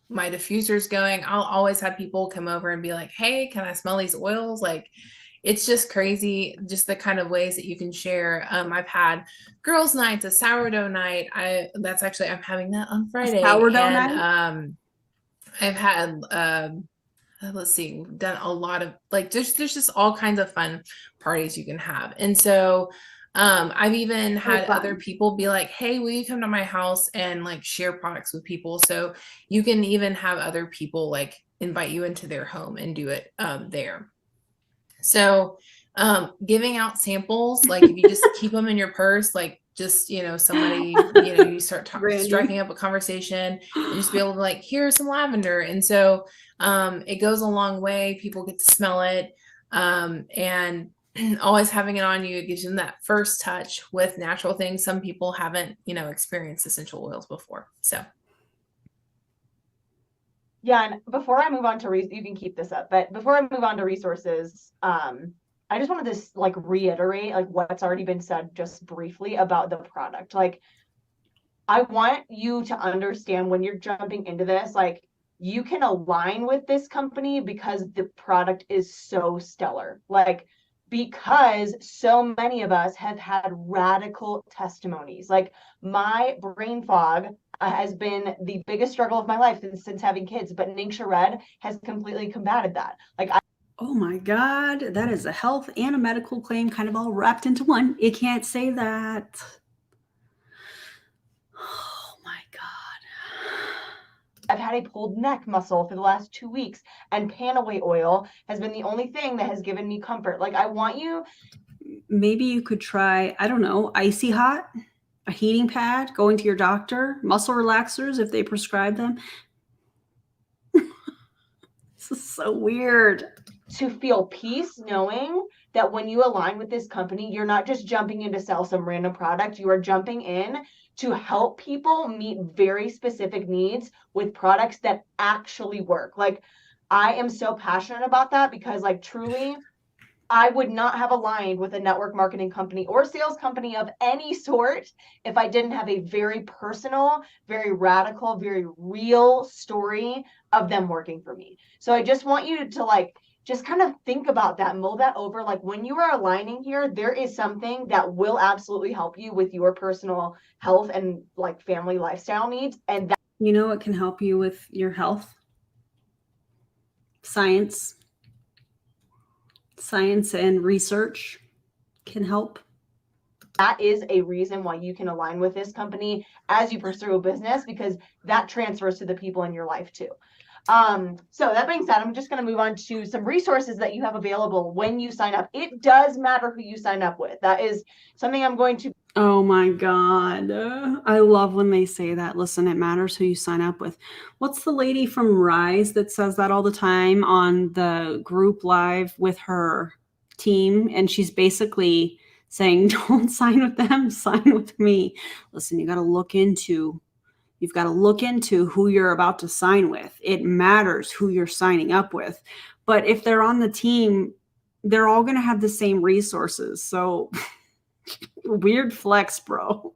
my diffuser's going. I'll always have people come over and be like, hey, can I smell these oils? Like, it's just crazy, just the kind of ways that you can share. I've had girls' nights, a sourdough night. I'm having that on Friday. Sourdough night? I've had, let's see, done a lot of like, there's just all kinds of fun parties you can have. And so I've even had other people be like, hey, will you come to my house and like share products with people? So you can even have other people like invite you into their home and do it there. So giving out samples, like if you just keep them in your purse, like just, you know, somebody, you know, you start striking up a conversation and just be able to like, here's some lavender. And so it goes a long way. People get to smell it. And always having it on you, it gives them that first touch with natural things. Some people haven't, you know, experienced essential oils before. So. Yeah. And before I move on to, you can keep this up, but before I move on to resources, I just wanted to like reiterate like what's already been said just briefly about the product. Like, I want you to understand when you're jumping into this, like you can align with this company because the product is so stellar. Like, because so many of us have had radical testimonies. Like my brain fog has been the biggest struggle of my life since having kids, but Ningxia Red has completely combated that. Like Oh my God, that is a health and a medical claim kind of all wrapped into one. You can't say that. Oh my God. I've had a pulled neck muscle for the last 2 weeks, and Panaway oil has been the only thing that has given me comfort. Like I want you. Maybe you could try, I don't know, icy hot, a heating pad, going to your doctor, muscle relaxers if they prescribe them. This is so weird. To feel peace knowing that when you align with this company, you're not just jumping in to sell some random product. You are jumping in to help people meet very specific needs with products that actually work. Like I am so passionate about that because like truly, I would not have aligned with a network marketing company or sales company of any sort if I didn't have a very personal, very radical, very real story of them working for me. So I just want you to like, just kind of think about that, mull that over. Like when you are aligning here, there is something that will absolutely help you with your personal health and like family lifestyle needs. And that, You know what can help you with your health? Science. Science and research can help. that is a reason why you can align with this company as you pursue a business, because that transfers to the people in your life too. So that being said, I'm just going to move on to some resources that you have available when you sign up. It does matter who you sign up with. That is something I'm going to. Oh my God. I love when they say that. Listen, it matters who you sign up with. What's the lady from Rise that says that all the time on the group live with her team? And she's basically saying, don't sign with them, sign with me. Listen, you've got to look into who you're about to sign with. It matters who you're signing up with. But if they're on the team, they're all going to have the same resources. So weird flex, bro.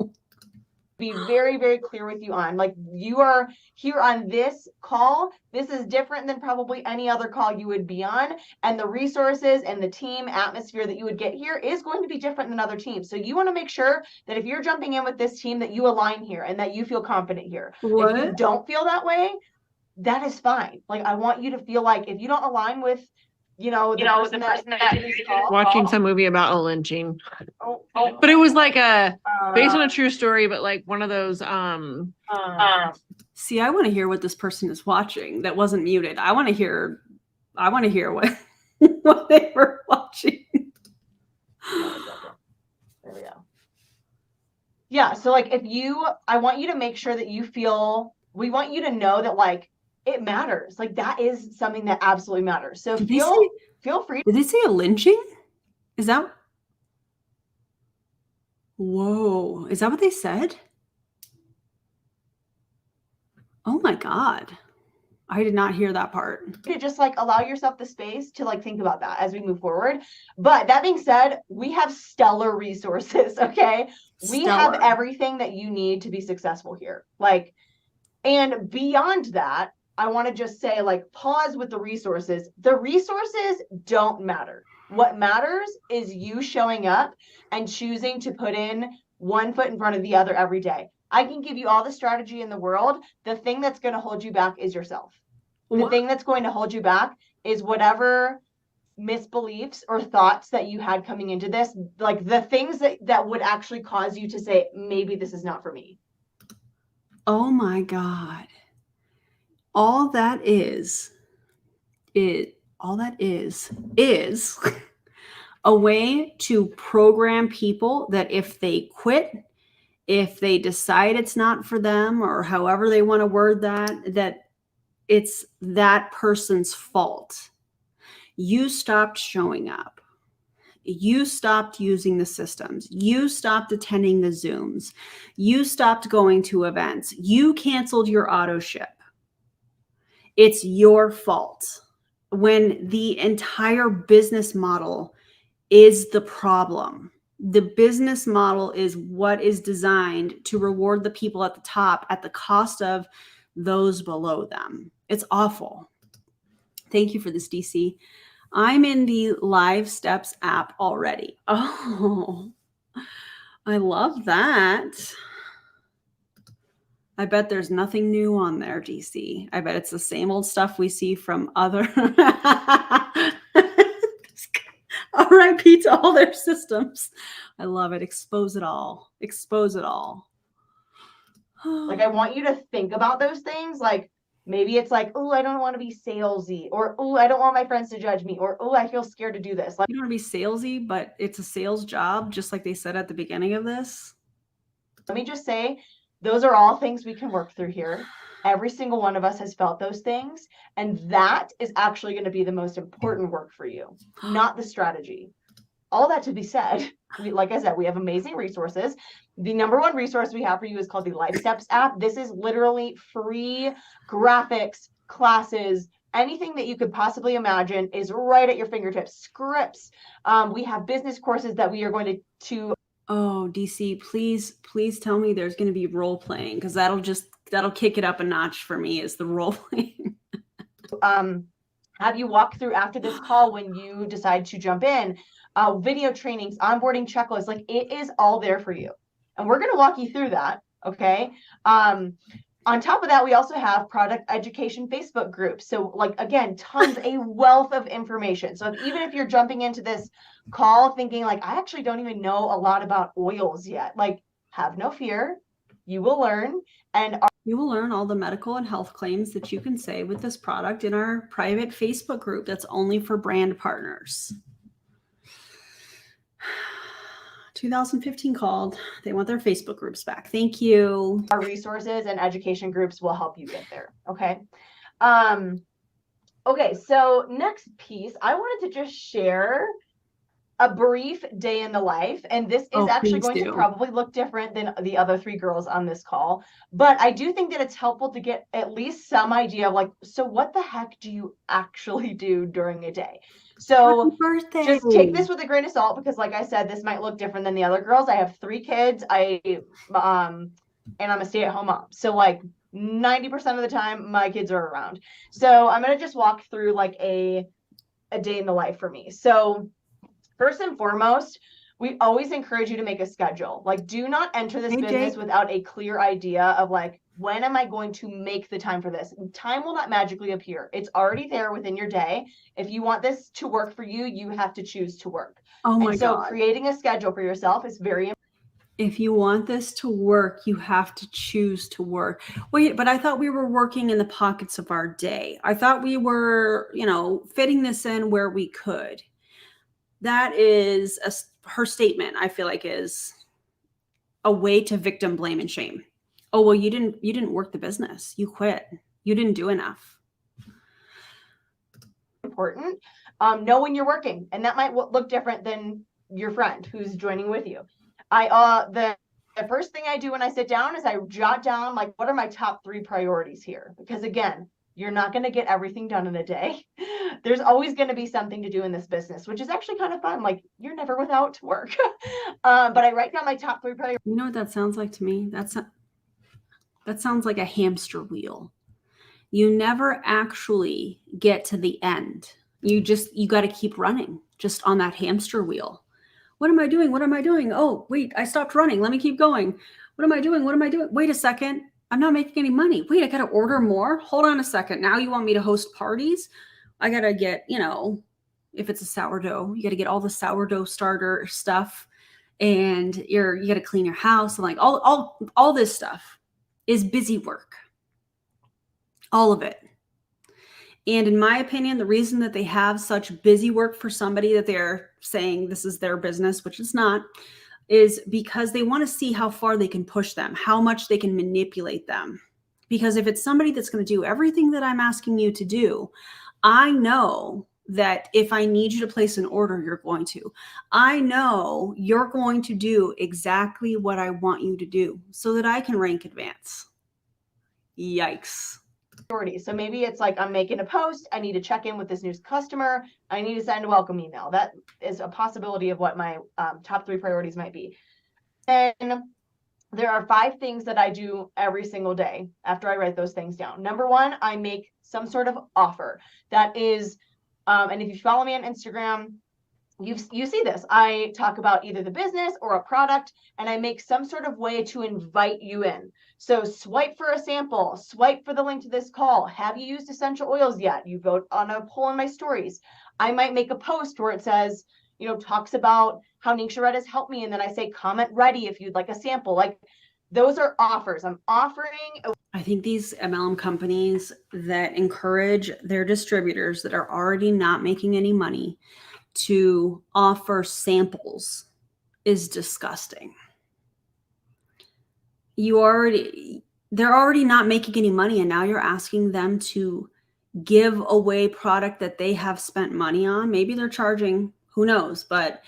Be very, very clear with you on, like, you are here on this call. This is different than probably any other call you would be on. And the resources and the team atmosphere that you would get here is going to be different than other teams. So you want to make sure that if you're jumping in with this team, that you align here and that you feel confident here. What? If you don't feel that way, that is fine. Like, I want you to feel like if you don't align with, the person that did this call, Watching some movie about a lynching, oh, but it was like based on a true story, but like one of those See, I want to hear what this person is watching that wasn't muted. I want to hear what what they were watching. There we go. Yeah, so like I want you to make sure that we want you to know that like it matters. Like that is something that absolutely matters. So feel free. Did they say a lynching? Is that? Whoa, is that what they said? Oh my God. I did not hear that part. To just like allow yourself the space to like think about that as we move forward. But that being said, we have stellar resources, okay? We have everything that you need to be successful here. Like, and beyond that, I want to just say, like, pause with the resources. The resources don't matter. What matters is you showing up and choosing to put in one foot in front of the other every day. I can give you all the strategy in the world. The thing that's going to hold you back is yourself. The thing that's going to hold you back is whatever misbeliefs or thoughts that you had coming into this, like the things that would actually cause you to say, maybe this is not for me. Oh my God. All that is a way to program people that if they quit, if they decide it's not for them, or however they want to word that it's that person's fault. You stopped showing up. You stopped using the systems. You stopped attending the Zooms. You stopped going to events. You canceled your auto ship. It's your fault when the entire business model is the problem. The business model is what is designed to reward the people at the top at the cost of those below them. It's awful. Thank you for this, DC. I'm in the Live Steps app already. Oh, I love that. I bet there's nothing new on there, DC. I bet it's the same old stuff we see from other. RIP to all their systems. I love it. Expose it all. Expose it all. Like, I want you to think about those things. Like, maybe it's like, oh, I don't want to be salesy, or oh, I don't want my friends to judge me, or oh, I feel scared to do this. Like, You don't want to be salesy, but it's a sales job, just like they said at the beginning of this. let me just say, those are all things we can work through here. Every single one of us has felt those things. And that is actually going to be the most important work for you, not the strategy. All that to be said, like I said, we have amazing resources. The number one resource we have for you is called the Life Steps app. This is literally free graphics, classes, anything that you could possibly imagine is right at your fingertips. Scripts. We have business courses that we are going to Oh, DC, please tell me there's going to be role playing, because that'll kick it up a notch for me, is the role playing. have you walk through after this call when you decide to jump in. Video trainings, onboarding checklists, like it is all there for you. And we're going to walk you through that. Okay. On top of that, we also have product education Facebook groups. So like, again, tons, a wealth of information. So even if you're jumping into this call thinking like, I actually don't even know a lot about oils yet, like have no fear, you will learn. And You will learn all the medical and health claims that you can say with this product in our private Facebook group that's only for brand partners. 2015 called. They want their Facebook groups back. Thank you. our resources and education groups will help you get there. Okay. Okay. So next piece, I wanted to just share a brief day in the life. And this is actually going to probably look different than the other three girls on this call. But I do think that it's helpful to get at least some idea of like, so what the heck do you actually do during a day? So just take this with a grain of salt, because like I said, this might look different than the other girls. I have 3 kids. And I'm a stay-at-home mom. So like 90% of the time my kids are around. So I'm going to just walk through like a day in the life for me. So first and foremost, we always encourage you to make a schedule. Like, do not enter this business without a clear idea of like, when am I going to make the time for this? Time will not magically appear. It's already there within your day. If you want this to work for you, you have to choose to work. Oh my so God. Creating a schedule for yourself is very important. If you want this to work, you have to choose to work. Wait, but I thought we were working in the pockets of our day. I thought we were, fitting this in where we could. That is her statement, I feel like, is a way to victim blame and shame. Oh, well, you didn't work the business. You quit. You didn't do enough. Important. Know when you're working, and that might look different than your friend who's joining with you. The first thing I do when I sit down is I jot down like, what are my top 3 priorities here? Because again, you're not going to get everything done in a day. There's always going to be something to do in this business, which is actually kind of fun. Like, you're never without work. But I write down my top 3 priorities. You know what that sounds like to me? That sounds like a hamster wheel. You never actually get to the end. You got to keep running just on that hamster wheel. What am I doing? What am I doing? Oh, wait, I stopped running. Let me keep going. What am I doing? What am I doing? Wait a second. I'm not making any money. Wait, I got to order more. Hold on a second. Now you want me to host parties? I got to get, if it's a sourdough, you got to get all the sourdough starter stuff, and you got to clean your house, and like all this stuff is busy work. All of it. And in my opinion, the reason that they have such busy work for somebody that they're saying this is their business, which it's not, is because they want to see how far they can push them, how much they can manipulate them. Because if it's somebody that's going to do everything that I'm asking you to do, I know that if I need you to place an order, you're going to. I know you're going to do exactly what I want you to do so that I can rank advance. Yikes. So maybe it's like, I'm making a post. I need to check in with this new customer. I need to send a welcome email. That is a possibility of what my top 3 priorities might be. And there are 5 things that I do every single day after I write those things down. Number 1, I make some sort of offer that is And if you follow me on Instagram, you see this. I talk about either the business or a product, and I make some sort of way to invite you in. So swipe for a sample, swipe for the link to this call. Have you used essential oils yet? You vote on a poll in my stories. I might make a post where it says, you know, talks about how Ningxia Red has helped me. And then I say, comment ready if you'd like a sample. Like, those are offers. I'm offering. I think these MLM companies that encourage their distributors that are already not making any money to offer samples is disgusting. They're already not making any money, and now you're asking them to give away product that they have spent money on. Maybe they're charging, who knows, but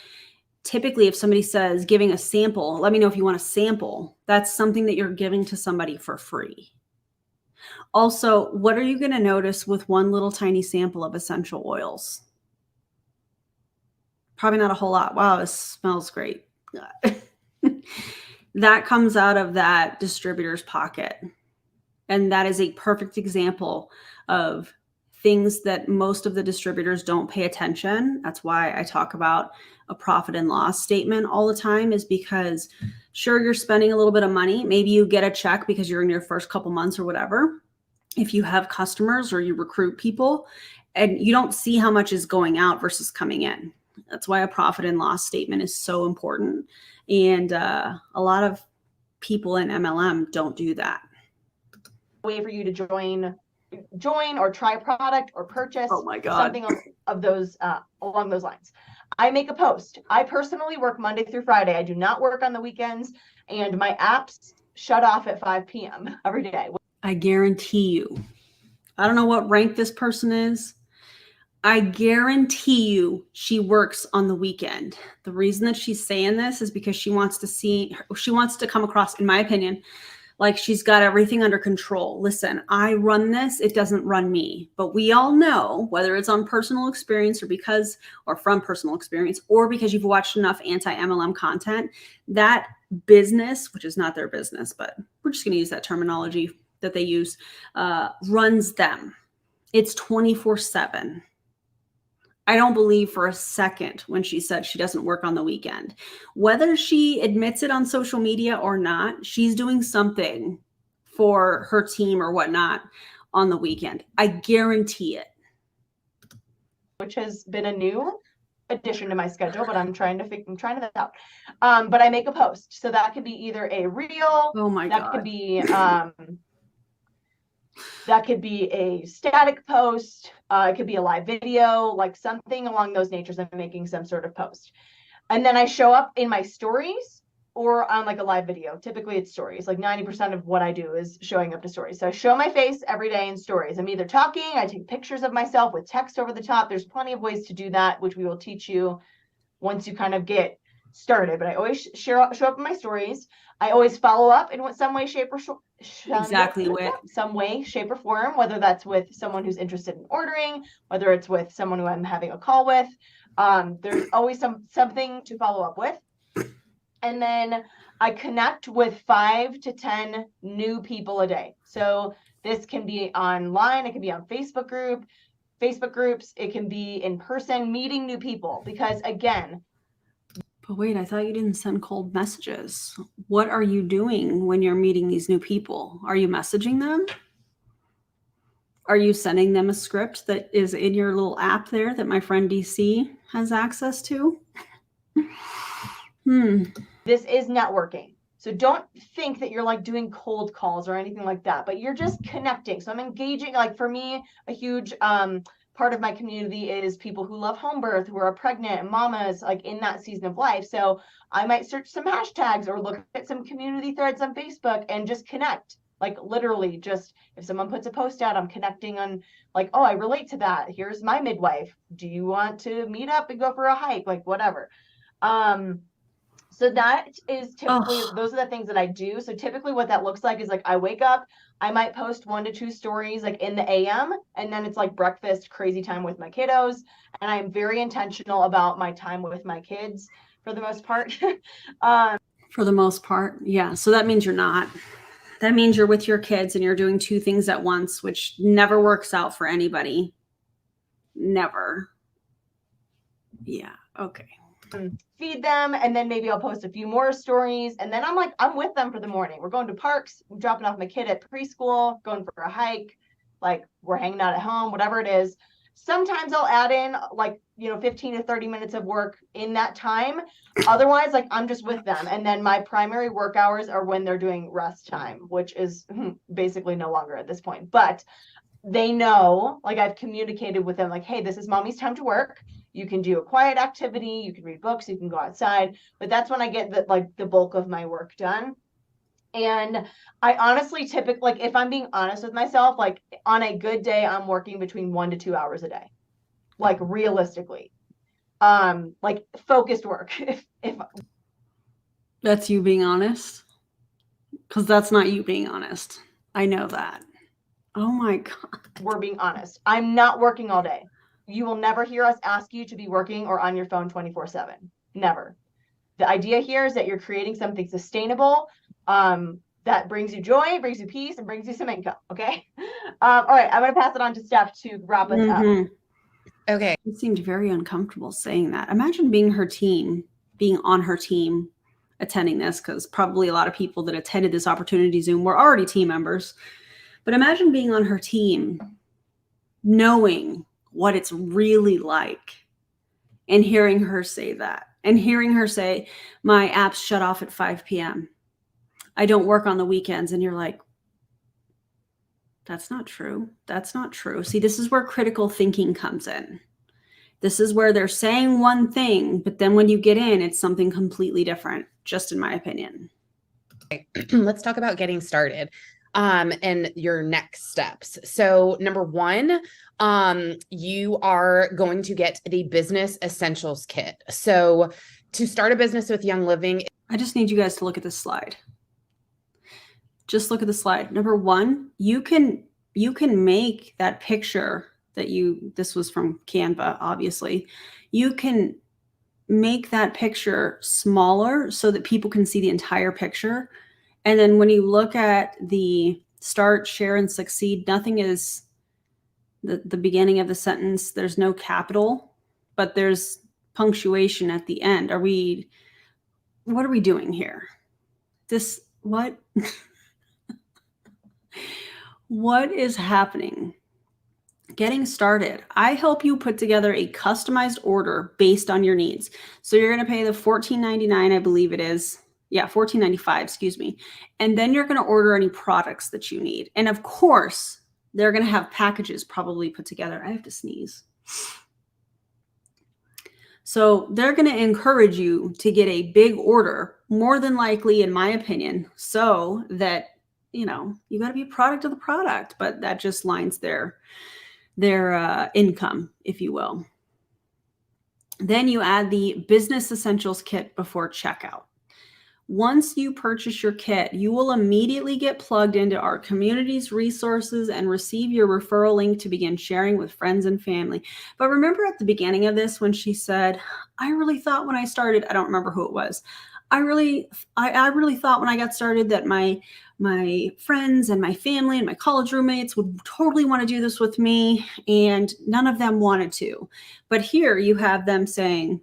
typically if somebody says giving a sample, let me know if you want a sample, that's something that you're giving to somebody for free. Also, what are you going to notice with one little tiny sample of essential oils? Probably not a whole lot. Wow, this smells great. That comes out of that distributor's pocket. And that is a perfect example of things that most of the distributors don't pay attention. That's why I talk about a profit and loss statement all the time, is because sure, you're spending a little bit of money. Maybe you get a check because you're in your first couple months or whatever. If you have customers or you recruit people and you don't see how much is going out versus coming in. That's why a profit and loss statement is so important. And a lot of people in MLM don't do that. Way for you to join or try a product or purchase something of those along those lines. I make a post. I personally work Monday through Friday. I do not work on the weekends, and my apps shut off at 5 p.m. every day. I guarantee you, I don't know what rank this person is. I guarantee you she works on the weekend. The reason that she's saying this is because she wants to come across, in my opinion, like she's got everything under control. Listen, I run this, it doesn't run me. But we all know, whether it's on personal experience or from personal experience, or because you've watched enough anti-MLM content, that business, which is not their business, but we're just going to use that terminology that they use, runs them. It's 24/7. I don't believe for a second when she said she doesn't work on the weekend. Whether she admits it on social media or not, she's doing something for her team or whatnot on the weekend. I guarantee it. Which has been a new addition to my schedule, but I'm trying that out. But I make a post. So that could be either a reel. Oh my God. That could be a static post. It could be a live video, like something along those natures. I'm making some sort of post. And then I show up in my stories or on like a live video. Typically it's stories. Like 90% of what I do is showing up to stories. So I show my face every day in stories. I'm either talking, I take pictures of myself with text over the top. There's plenty of ways to do that, which we will teach you once you kind of get started. But I always show up in my stories. I always follow up in some way, shape, or form, whether that's with someone who's interested in ordering, whether it's with someone who I'm having a call with. There's always something to follow up with. And then I connect with 5 to 10 new people a day. So this can be online, it can be on Facebook groups, it can be in person, meeting new people, because again, but wait, I thought you didn't send cold messages. What are you doing when you're meeting these new people? Are you messaging them? Are you sending them a script that is in your little app there that my friend DC has access to? This is networking. So don't think that you're like doing cold calls or anything like that, but you're just connecting. So I'm engaging. Like for me, a huge part of my community is people who love home birth, who are pregnant and mamas, like in that season of life. So I might search some hashtags or look at some community threads on Facebook and just connect. Like literally just if someone puts a post out, I'm connecting on like, oh, I relate to that. Here's my midwife. Do you want to meet up and go for a hike? Like whatever. So that is typically, those are the things that I do. So typically what that looks like is like I wake up, I might post 1 to 2 stories like in the AM, and then it's like breakfast, crazy time with my kiddos. And I'm very intentional about my time with my kids for the most part. For the most part, yeah. So that means you're not. That means you're with your kids and you're doing 2 things at once, which never works out for anybody. never. Yeah. Okay. Feed them, and then maybe I'll post a few more stories, and then I'm with them for the morning. We're going to parks, I'm dropping off my kid at preschool, going for a hike, like we're hanging out at home, whatever it is. Sometimes I'll add in 15 to 30 minutes of work in that time. Otherwise, I'm just with them, and then my primary work hours are when they're doing rest time, which is basically no longer at this point. But they know, I've communicated with them, hey, this is mommy's time to work. You can do a quiet activity, you can read books, you can go outside, but that's when I get the bulk of my work done. And I honestly typically, if I'm being honest with myself, on a good day, I'm working between 1 to 2 hours a day, realistically, focused work. if That's you being honest, because that's not you being honest. I know that. Oh my God. We're being honest, I'm not working all day. You will never hear us ask you to be working or on your phone 24/7. Never. The idea here is that you're creating something sustainable that brings you joy, brings you peace, and brings you some income. Okay. All right. I'm going to pass it on to Steph to wrap us up. Okay. It seemed very uncomfortable saying that. Imagine being on her team, attending this, because probably a lot of people that attended this opportunity Zoom were already team members. But imagine being on her team, knowing what it's really like, and hearing her say that, and hearing her say, my apps shut off at 5 p.m. I don't work on the weekends. And you're like, that's not true. That's not true. See, this is where critical thinking comes in. This is where they're saying one thing, but then when you get in, it's something completely different, just in my opinion. Okay. Let's talk about getting started. And your next steps. So number one, you are going to get the business essentials kit. So to start a business with Young Living. I just need you guys to look at this slide. Just look at the slide. Number one, you can make that picture that this was from Canva, obviously. You can make that picture smaller so that people can see the entire picture. And then when you look at the start, share, and succeed, nothing is the beginning of the sentence. There's no capital, but there's punctuation at the end. What are we doing here? What? What is happening? Getting started. I help you put together a customized order based on your needs. So you're going to pay the $14.99, I believe it is. Yeah, $14.95, excuse me. And then you're going to order any products that you need. And of course, they're going to have packages probably put together. I have to sneeze. So they're going to encourage you to get a big order, more than likely, in my opinion, so that, you got to be a product of the product, but that just lines their income, if you will. Then you add the business essentials kit before checkout. Once you purchase your kit, you will immediately get plugged into our community's resources and receive your referral link to begin sharing with friends and family. But remember at the beginning of this when she said, I really thought when I started, I don't remember who it was. I really thought when I got started that my friends and my family and my college roommates would totally want to do this with me, and none of them wanted to. But here you have them saying,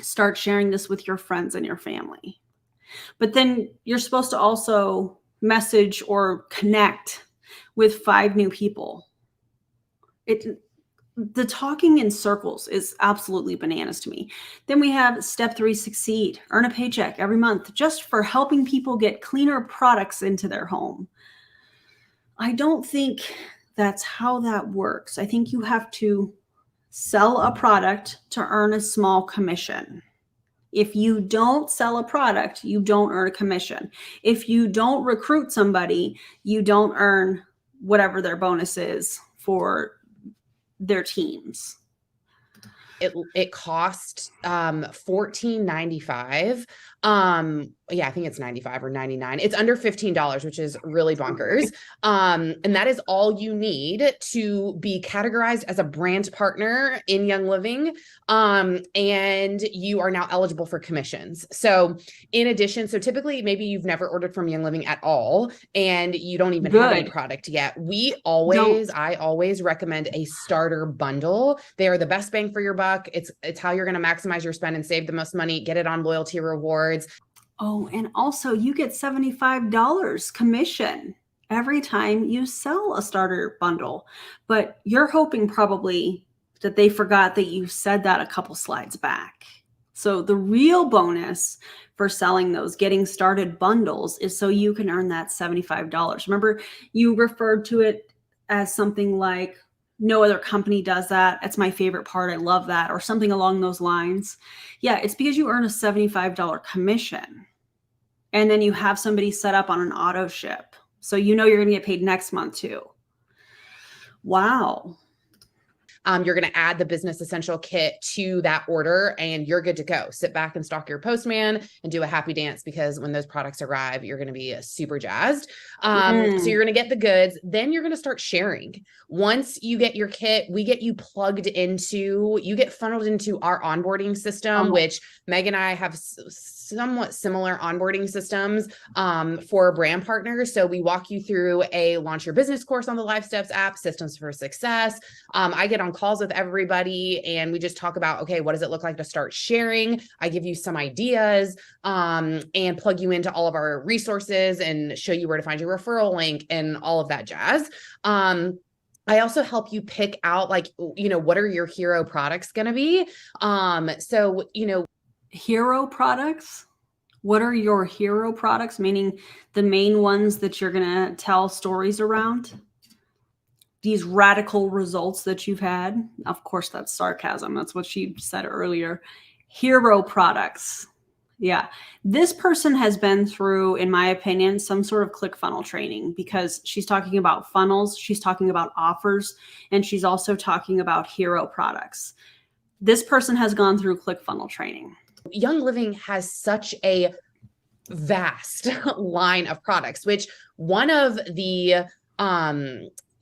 start sharing this with your friends and your family. But then you're supposed to also message or connect with 5 new people. The talking in circles is absolutely bananas to me. Then we have step 3, succeed, earn a paycheck every month just for helping people get cleaner products into their home. I don't think that's how that works. I think you have to sell a product to earn a small commission. If you don't sell a product, you don't earn a commission. If you don't recruit somebody, you don't earn whatever their bonus is for their teams. it cost $14.95. Yeah, I think it's 95 or 99. It's under $15, which is really bonkers. And that is all you need to be categorized as a brand partner in Young Living. And you are now eligible for commissions. So in addition, so typically maybe you've never ordered from Young Living at all, and you don't even have any product yet. I always recommend a starter bundle. They are the best bang for your buck. It's how you're going to maximize your spend and save the most money, get it on loyalty rewards. Oh, and also you get $75 commission every time you sell a starter bundle. But you're hoping probably that they forgot that you said that a couple slides back. So the real bonus for selling those getting started bundles is so you can earn that $75. Remember, you referred to it as something like, no other company does that. That's my favorite part. I love that. Or something along those lines. Yeah, it's because you earn a $75 commission. And then you have somebody set up on an auto ship. So you know you're going to get paid next month too. Wow. You're going to add the business essential kit to that order and you're good to go. Sit back and stalk your postman and do a happy dance, because when those products arrive, you're going to be super jazzed. So you're going to get the goods. Then you're going to start sharing. Once you get your kit, we get you you get funneled into our onboarding system, which Meg and I have somewhat similar onboarding systems for brand partners. So we walk you through a launch your business course on the Life Steps app, Systems for Success. I get on calls with everybody and we just talk about, okay, what does it look like to start sharing? I give you some ideas and plug you into all of our resources and show you where to find your referral link and all of that jazz. I also help you pick out what are your hero products going to be? Hero products? What are your hero products? Meaning the main ones that you're going to tell stories around? These radical results that you've had. Of course, that's sarcasm. That's what she said earlier. Hero products. Yeah. This person has been through, in my opinion, some sort of ClickFunnels training, because she's talking about funnels, she's talking about offers, and she's also talking about hero products. This person has gone through ClickFunnels training. Young Living has such a vast line of products, which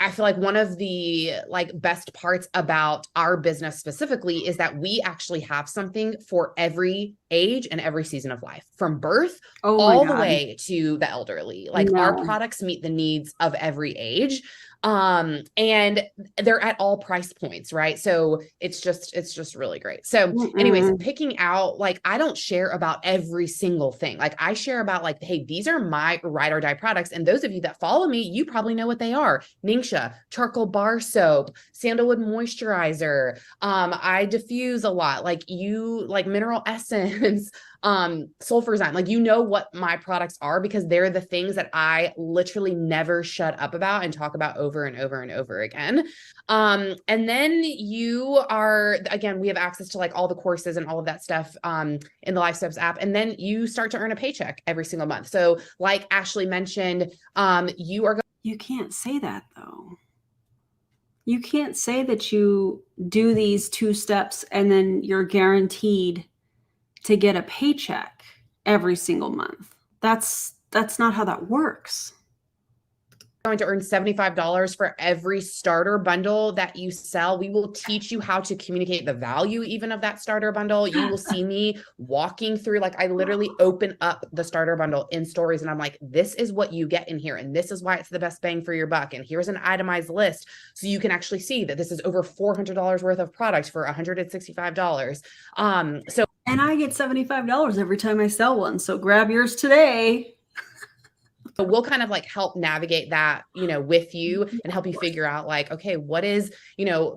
I feel like one of the best parts about our business specifically is that we actually have something for every age and every season of life, from birth all the way to the elderly. Our products meet the needs of every age. And they're at all price points, right? So it's just really great. So anyways, picking out, I don't share about every single thing. I share about hey, these are my ride or die products. And those of you that follow me, you probably know what they are. Ningxia, charcoal bar soap, sandalwood moisturizer. I diffuse a lot, mineral essence, sulfurzyme. You know what my products are, because they're the things that I literally never shut up about and talk about over and over and over again. And then we have access to all the courses and all of that stuff in the Life Steps app. And then you start to earn a paycheck every single month. So like Ashley mentioned, you can't say that though. You can't say that you do these 2 steps and then you're guaranteed to get a paycheck every single month. That's not how that works. Going to earn $75 for every starter bundle that you sell. We will teach you how to communicate the value even of that starter bundle. You will see me walking through, I literally open up the starter bundle in stories and I'm like, this is what you get in here. And this is why it's the best bang for your buck. And here's an itemized list. So you can actually see that this is over $400 worth of product for $165. And I get $75 every time I sell one. So grab yours today. So we'll kind of help navigate that, with you and help you figure out okay, what is,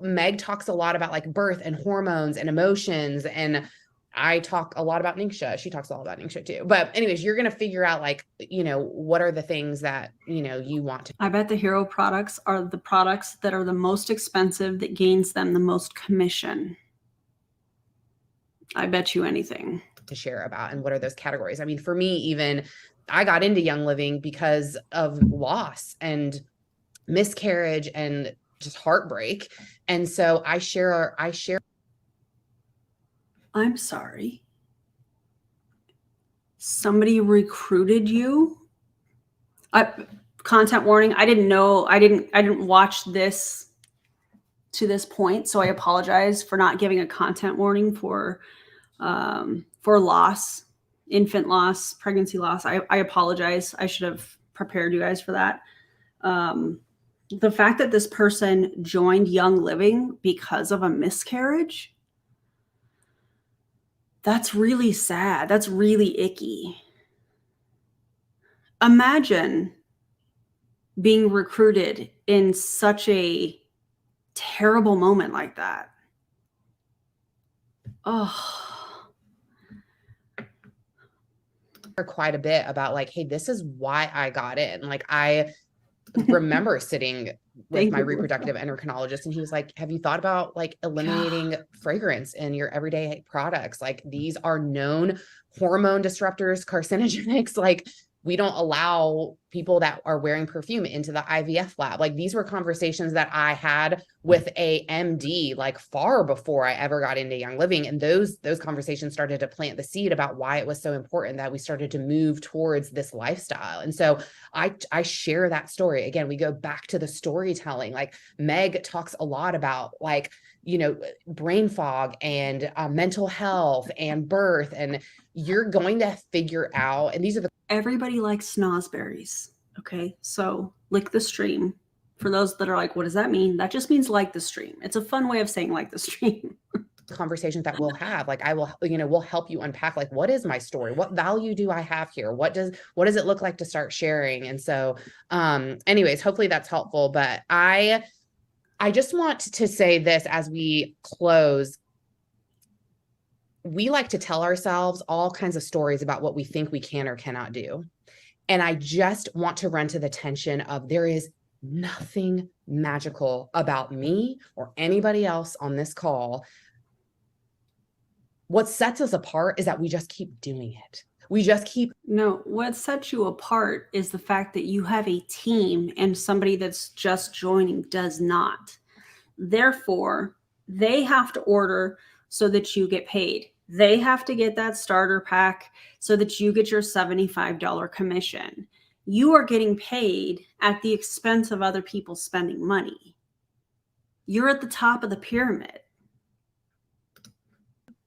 Meg talks a lot about birth and hormones and emotions. And I talk a lot about Ningxia. She talks a lot about Ningxia too. But anyways, you're going to figure out what are the things that, you want to. I bet the hero products are the products that are the most expensive, that gains them the most commission. I bet you anything. To share about, and what are those categories? I mean, for me, even I got into Young Living because of loss and miscarriage and just heartbreak. And so I share I'm sorry. Somebody recruited you? Content warning. I didn't know. I didn't watch this to this point, so I apologize for not giving a content warning for loss, infant loss, pregnancy loss. I apologize. I should have prepared you guys for that. The fact that this person joined Young Living because of a miscarriage, that's really sad. That's really icky. Imagine being recruited in such a terrible moment like that. Oh. Quite a bit about like, hey, this is why I got in. Like, I remember sitting with my reproductive endocrinologist, and he was like, have you thought about like eliminating fragrance in your everyday products? Like, these are known hormone disruptors, carcinogenics. Like, we don't allow people that are wearing perfume into the IVF lab. Like, these were conversations that I had with a MD, like far before I ever got into Young Living. And those conversations started to plant the seed about why it was so important that we started to move towards this lifestyle. And so I share that story. Again, we go back to the storytelling. Like, Meg talks a lot about like, you know, brain fog and mental health and birth. And you're going to figure out, and these are the everybody likes snozzberries. Okay, so lick the stream. For those that are like, what does that mean? That just means like the stream. It's a fun way of saying like the stream. conversations that we'll have. Like, I will, you know, we'll help you unpack, like, what is my story? What value do I have here? What does it look like to start sharing? And so, anyways, hopefully that's helpful. But I just want to say this as we close. We like to tell ourselves all kinds of stories about what we think we can or cannot do. And I just want to run to the tension of there is nothing magical about me or anybody else on this call. What sets us apart is that we just keep doing it. We just keep. No, what sets you apart is the fact that you have a team and somebody that's just joining does not. Therefore, they have to order so that you get paid. They have to get that starter pack so that you get your $75 commission. You are getting paid at the expense of other people spending money. You're at the top of the pyramid.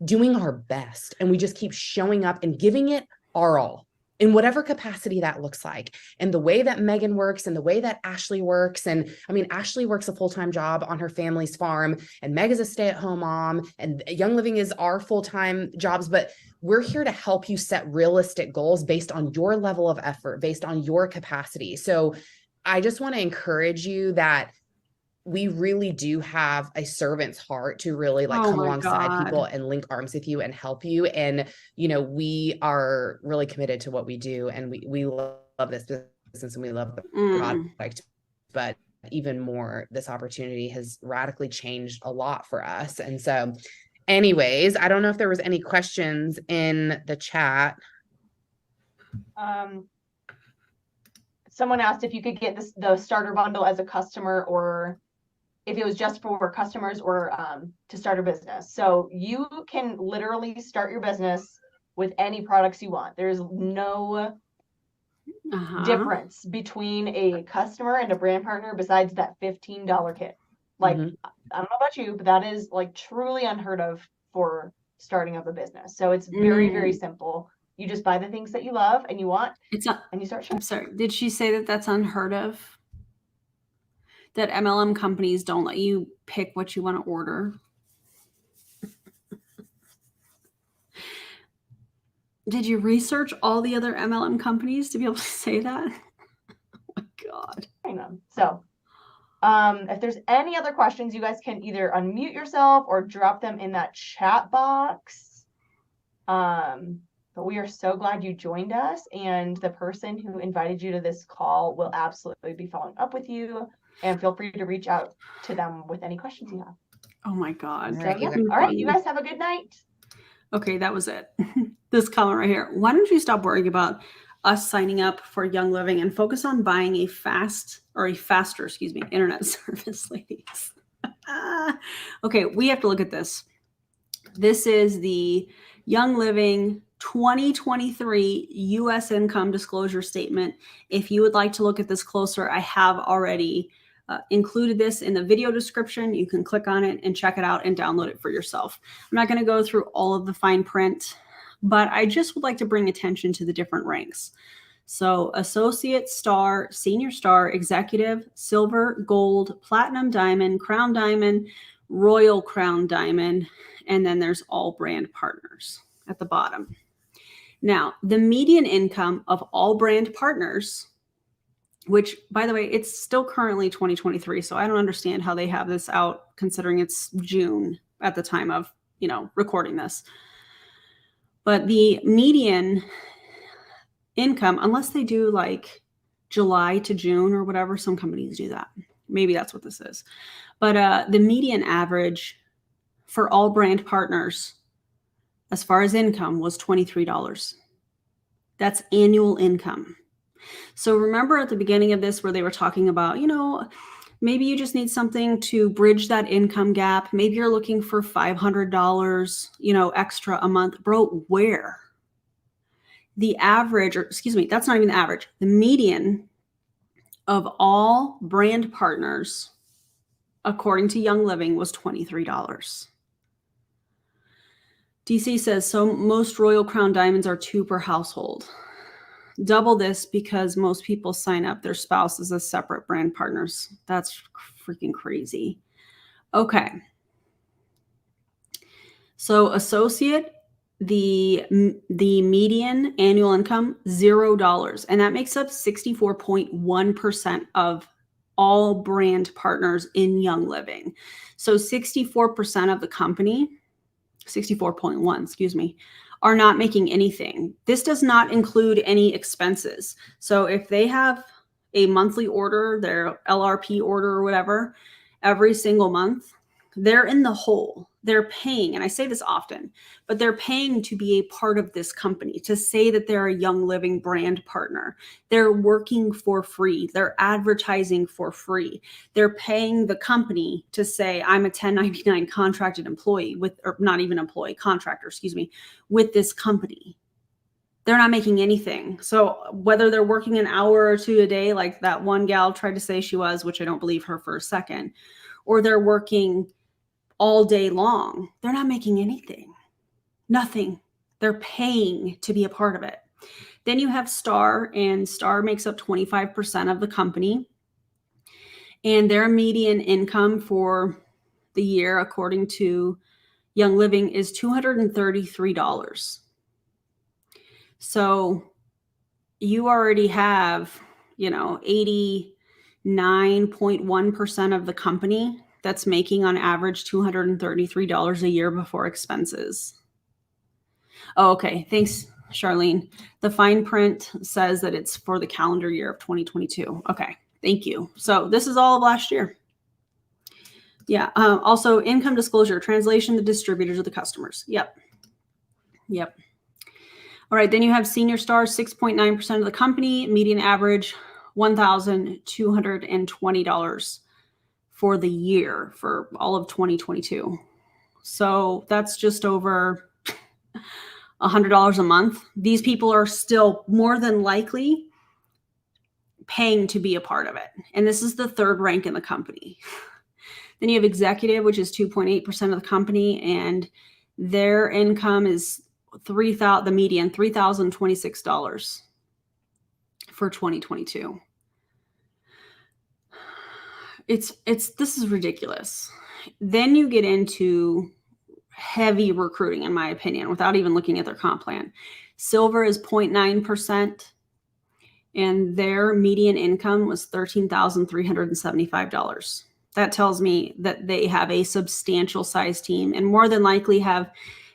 Doing our best, and we just keep showing up and giving it our all in whatever capacity that looks like. And the way that Megan works and the way that Ashley works. And I mean, Ashley works a full-time job on her family's farm, and Meg is a stay-at-home mom, and Young Living is our full-time jobs. But we're here to help you set realistic goals based on your level of effort, based on your capacity. So I just want to encourage you that we really do have a servant's heart to really like come alongside people and link arms with you and help you. And, you know, we are really committed to what we do, and we love this business and we love the product, but even more, this opportunity has radically changed a lot for us. And so anyways, I don't know if there was any questions in the chat. Someone asked if you could get the starter bundle as a customer, or if it was just for customers or to start a business. So you can literally start your business with any products you want. There's no difference between a customer and a brand partner besides that $15 kit. Like, I don't know about you, but that is like truly unheard of for starting up a business. So it's very, very simple. You just buy the things that you love and you want, and you start shipping. I'm sorry. Did she say that that's unheard of? That MLM companies don't let you pick what you want to order? Did you research all the other MLM companies to be able to say that? Oh my God. I know. So if there's any other questions, you guys can either unmute yourself or drop them in that chat box. But we are so glad you joined us, and the person who invited you to this call will absolutely be following up with you. And feel free to reach out to them with any questions you have. Oh my God. So, yeah. All right. You guys have a good night. Okay, that was it. This comment right here. Why don't you stop worrying about us signing up for Young Living and focus on buying a faster, internet service, ladies? Okay, we have to look at this. This is the Young Living 2023 U.S. income disclosure statement. If you would like to look at this closer, I have already included this in the video description. You can click on it and check it out and download it for yourself. I'm not going to go through all of the fine print, but I just would like to bring attention to the different ranks. So associate, star, senior star, executive, silver, gold, platinum diamond, crown diamond, royal crown diamond, and then there's all brand partners at the bottom. Now, the median income of all brand partners, which, by the way, it's still currently 2023, so I don't understand how they have this out considering it's June at the time of, recording this. But the median income, unless they do like July to June or whatever, some companies do that. Maybe that's what this is. But the median average for all brand partners as far as income was $23. That's annual income. So remember at the beginning of this where they were talking about, maybe you just need something to bridge that income gap. Maybe you're looking for $500, extra a month. Bro, where? The average, or excuse me, that's not even the average. The median of all brand partners, according to Young Living, was $23. DC says, so most Royal Crown Diamonds are 2 per household. Double this because most people sign up their spouses as separate brand partners. That's freaking crazy. Okay. So associate, the median annual income, $0. And that makes up 64.1% of all brand partners in Young Living. So 64% of the company, 64.1, excuse me, are not making anything. This does not include any expenses. So if they have a monthly order, their LRP order or whatever, every single month, they're in the hole. They're paying, and I say this often, but they're paying to be a part of this company, to say that they're a Young Living brand partner. They're working for free. They're advertising for free. They're paying the company to say, I'm a 1099 contracted employee or not even employee, contractor, excuse me, with this company. They're not making anything. So whether they're working an hour or 2 a day, like that one gal tried to say she was, which I don't believe her for a second, or they're working all day long, they're not making anything. Nothing. They're paying to be a part of it. Then you have Star, and Star makes up 25% of the company. And their median income for the year, according to Young Living, is $233. So you already have, 89.1% of the company that's making on average $233 a year before expenses. Oh, okay. Thanks, Charlene. The fine print says that it's for the calendar year of 2022. Okay. Thank you. So this is all of last year. Yeah. Also, income disclosure, translation, the distributors of the customers. Yep. All right. Then you have senior stars, 6.9% of the company, median average, $1,220 for the year for all of 2022. So that's just over $100 a month. These people are still more than likely paying to be a part of it. And this is the third rank in the company. Then you have executive, which is 2.8% of the company, and their income is the median, $3,026 for 2022. This is ridiculous. Then you get into heavy recruiting, in my opinion, without even looking at their comp plan. Silver is 0.9%, and their median income was $13,375. That tells me that they have a substantial size team and more than likely have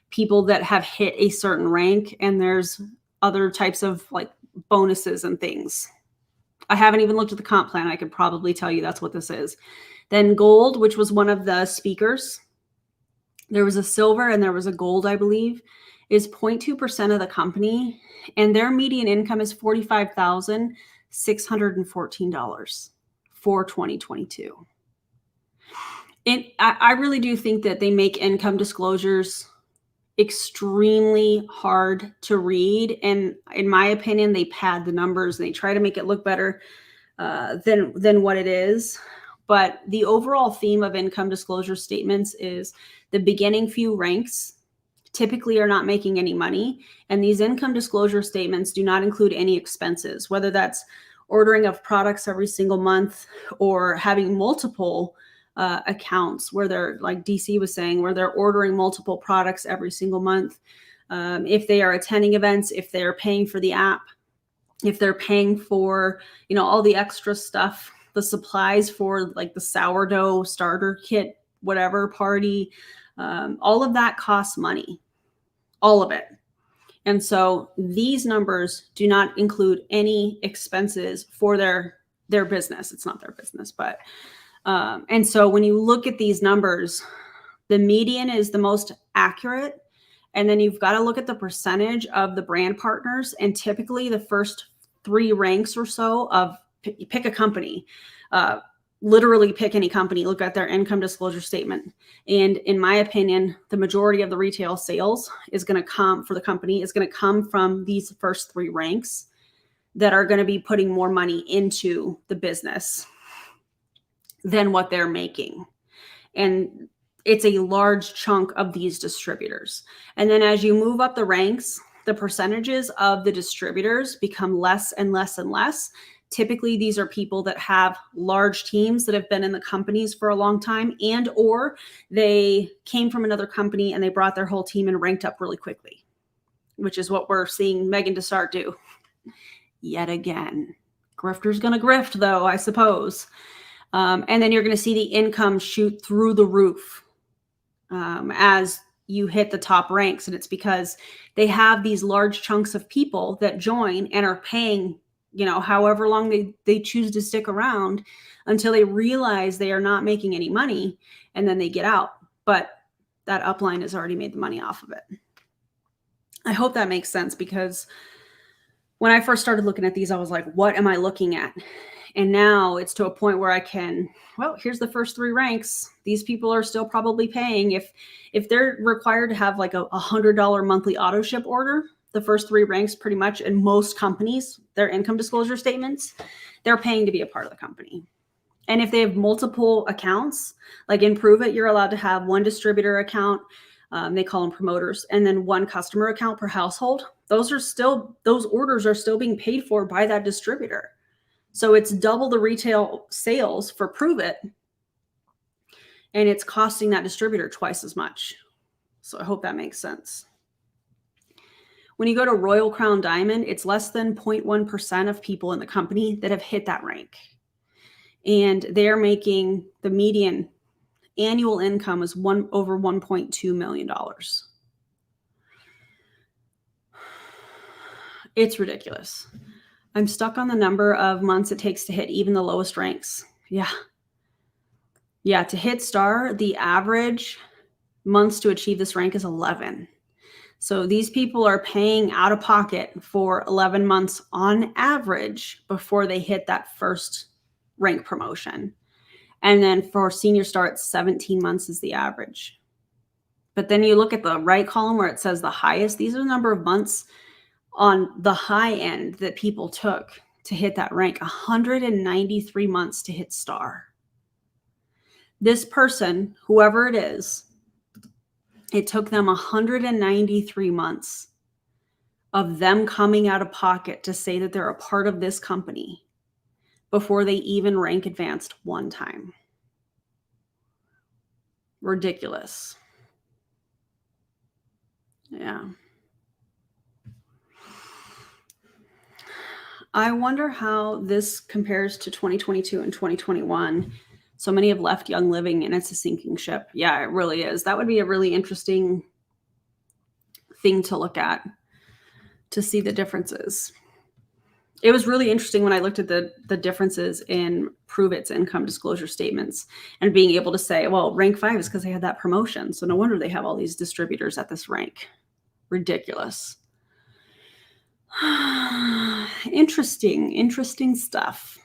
people that have hit a certain rank, and there's other types of like bonuses and things. I haven't even looked at the comp plan. I could probably tell you that's what this is. Then gold, which was one of the speakers. There was a silver and there was a gold, I believe, is 0.2% of the company. And their median income is $45,614 for 2022. And I really do think that they make income disclosures extremely hard to read. And in my opinion, they pad the numbers and they try to make it look better than what it is. But the overall theme of income disclosure statements is the beginning few ranks typically are not making any money. And these income disclosure statements do not include any expenses, whether that's ordering of products every single month or having multiple accounts where they're, like DC was saying, where they're ordering multiple products every single month. If they are attending events, if they're paying for the app, if they're paying for, you know, all the extra stuff, the supplies for like the sourdough starter kit, whatever party, all of that costs money, all of it. And so these numbers do not include any expenses for their business. It's not their business, but and so when you look at these numbers, the median is the most accurate. And then you've got to look at the percentage of the brand partners. And typically the first 3 ranks or so of pick a company, literally pick any company, look at their income disclosure statement. And in my opinion, the majority of the retail sales is going to come for the company is going to come from these first 3 ranks that are going to be putting more money into the business than what they're making. And it's a large chunk of these distributors. And then as you move up the ranks, the percentages of the distributors become less and less and less. Typically, these are people that have large teams that have been in the companies for a long time, and or they came from another company and they brought their whole team and ranked up really quickly, which is what we're seeing Megan Dessart do yet again. Grifter's going to grift, though, I suppose. And then you're going to see the income shoot through the roof as you hit the top ranks. And it's because they have these large chunks of people that join and are paying, you know, however long they choose to stick around until they realize they are not making any money, and then they get out. But that upline has already made the money off of it. I hope that makes sense, because when I first started looking at these, I was like, what am I looking at? And now it's to a point where I can, well, here's the first 3 ranks. These people are still probably paying. If they're required to have like a $100 monthly auto ship order, the first 3 ranks pretty much in most companies, their income disclosure statements, they're paying to be a part of the company. And if they have multiple accounts, like in Prove It, you're allowed to have 1 distributor account. They call them promoters, and then 1 customer account per household. Those orders are still being paid for by that distributor. So it's double the retail sales for Prove It, and it's costing that distributor twice as much. So I hope that makes sense. When you go to Royal Crown Diamond, it's less than 0.1% of people in the company that have hit that rank. And they're making, the median annual income is over $1.2 million. It's ridiculous. I'm stuck on the number of months it takes to hit even the lowest ranks. Yeah. To hit star, the average months to achieve this rank is 11. So these people are paying out of pocket for 11 months on average before they hit that first rank promotion. And then for senior star, it's 17 months is the average. But then you look at the right column where it says the highest. These are the number of months on the high end that people took to hit that rank. 193 months to hit star. This person, whoever it is, it took them 193 months of them coming out of pocket to say that they're a part of this company before they even rank advanced 1 time. Ridiculous. Yeah. I wonder how this compares to 2022 and 2021. So many have left Young Living and it's a sinking ship. Yeah, it really is. That would be a really interesting thing to look at, to see the differences. It was really interesting when I looked at the differences in Prove It's income disclosure statements and being able to say, well, rank 5 is because they had that promotion. So no wonder they have all these distributors at this rank. Ridiculous. Interesting stuff.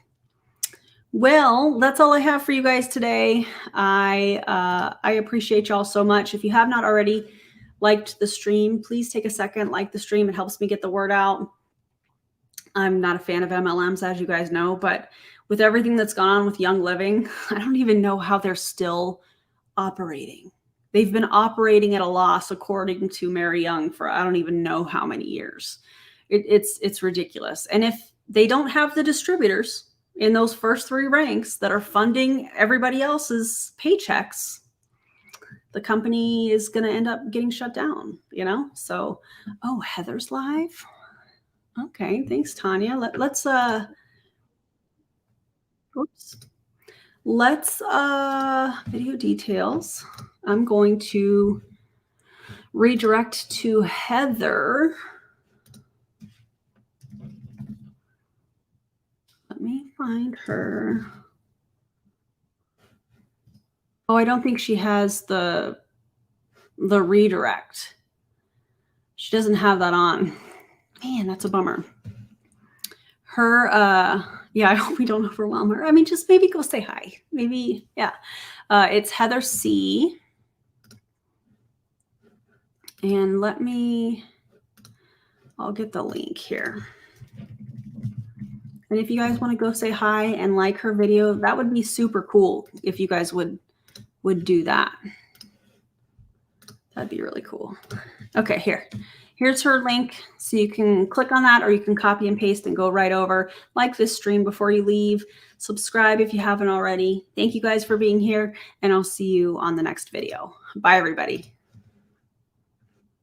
Well, that's all I have for you guys today. I appreciate y'all so much. If you have not already, liked the stream, please take a second, like the stream. It helps me get the word out. I'm not a fan of MLMs, as you guys know, but with everything that's gone on with Young Living, I don't even know how they're still operating. They've been operating at a loss, according to Mary Young, for I don't even know how many years. It's ridiculous. And if they don't have the distributors in those first 3 ranks that are funding everybody else's paychecks, the company is going to end up getting shut down, you know? So, oh, Heather's live. Okay, thanks, Tanya. Let's video details. I'm going to redirect to Heather. Let me find her. Oh, I don't think she has the redirect. She doesn't have that on. Man, that's a bummer. Her, yeah, I hope we don't overwhelm her. I mean, just maybe go say hi. Maybe, yeah. It's Heather C. And I'll get the link here. And if you guys want to go say hi and like her video, that would be super cool if you guys would do that. That'd be really cool. Okay, here's her link. So you can click on that, or you can copy and paste and go right over. Like this stream before you leave. Subscribe if you haven't already. Thank you guys for being here, and I'll see you on the next video. Bye, everybody.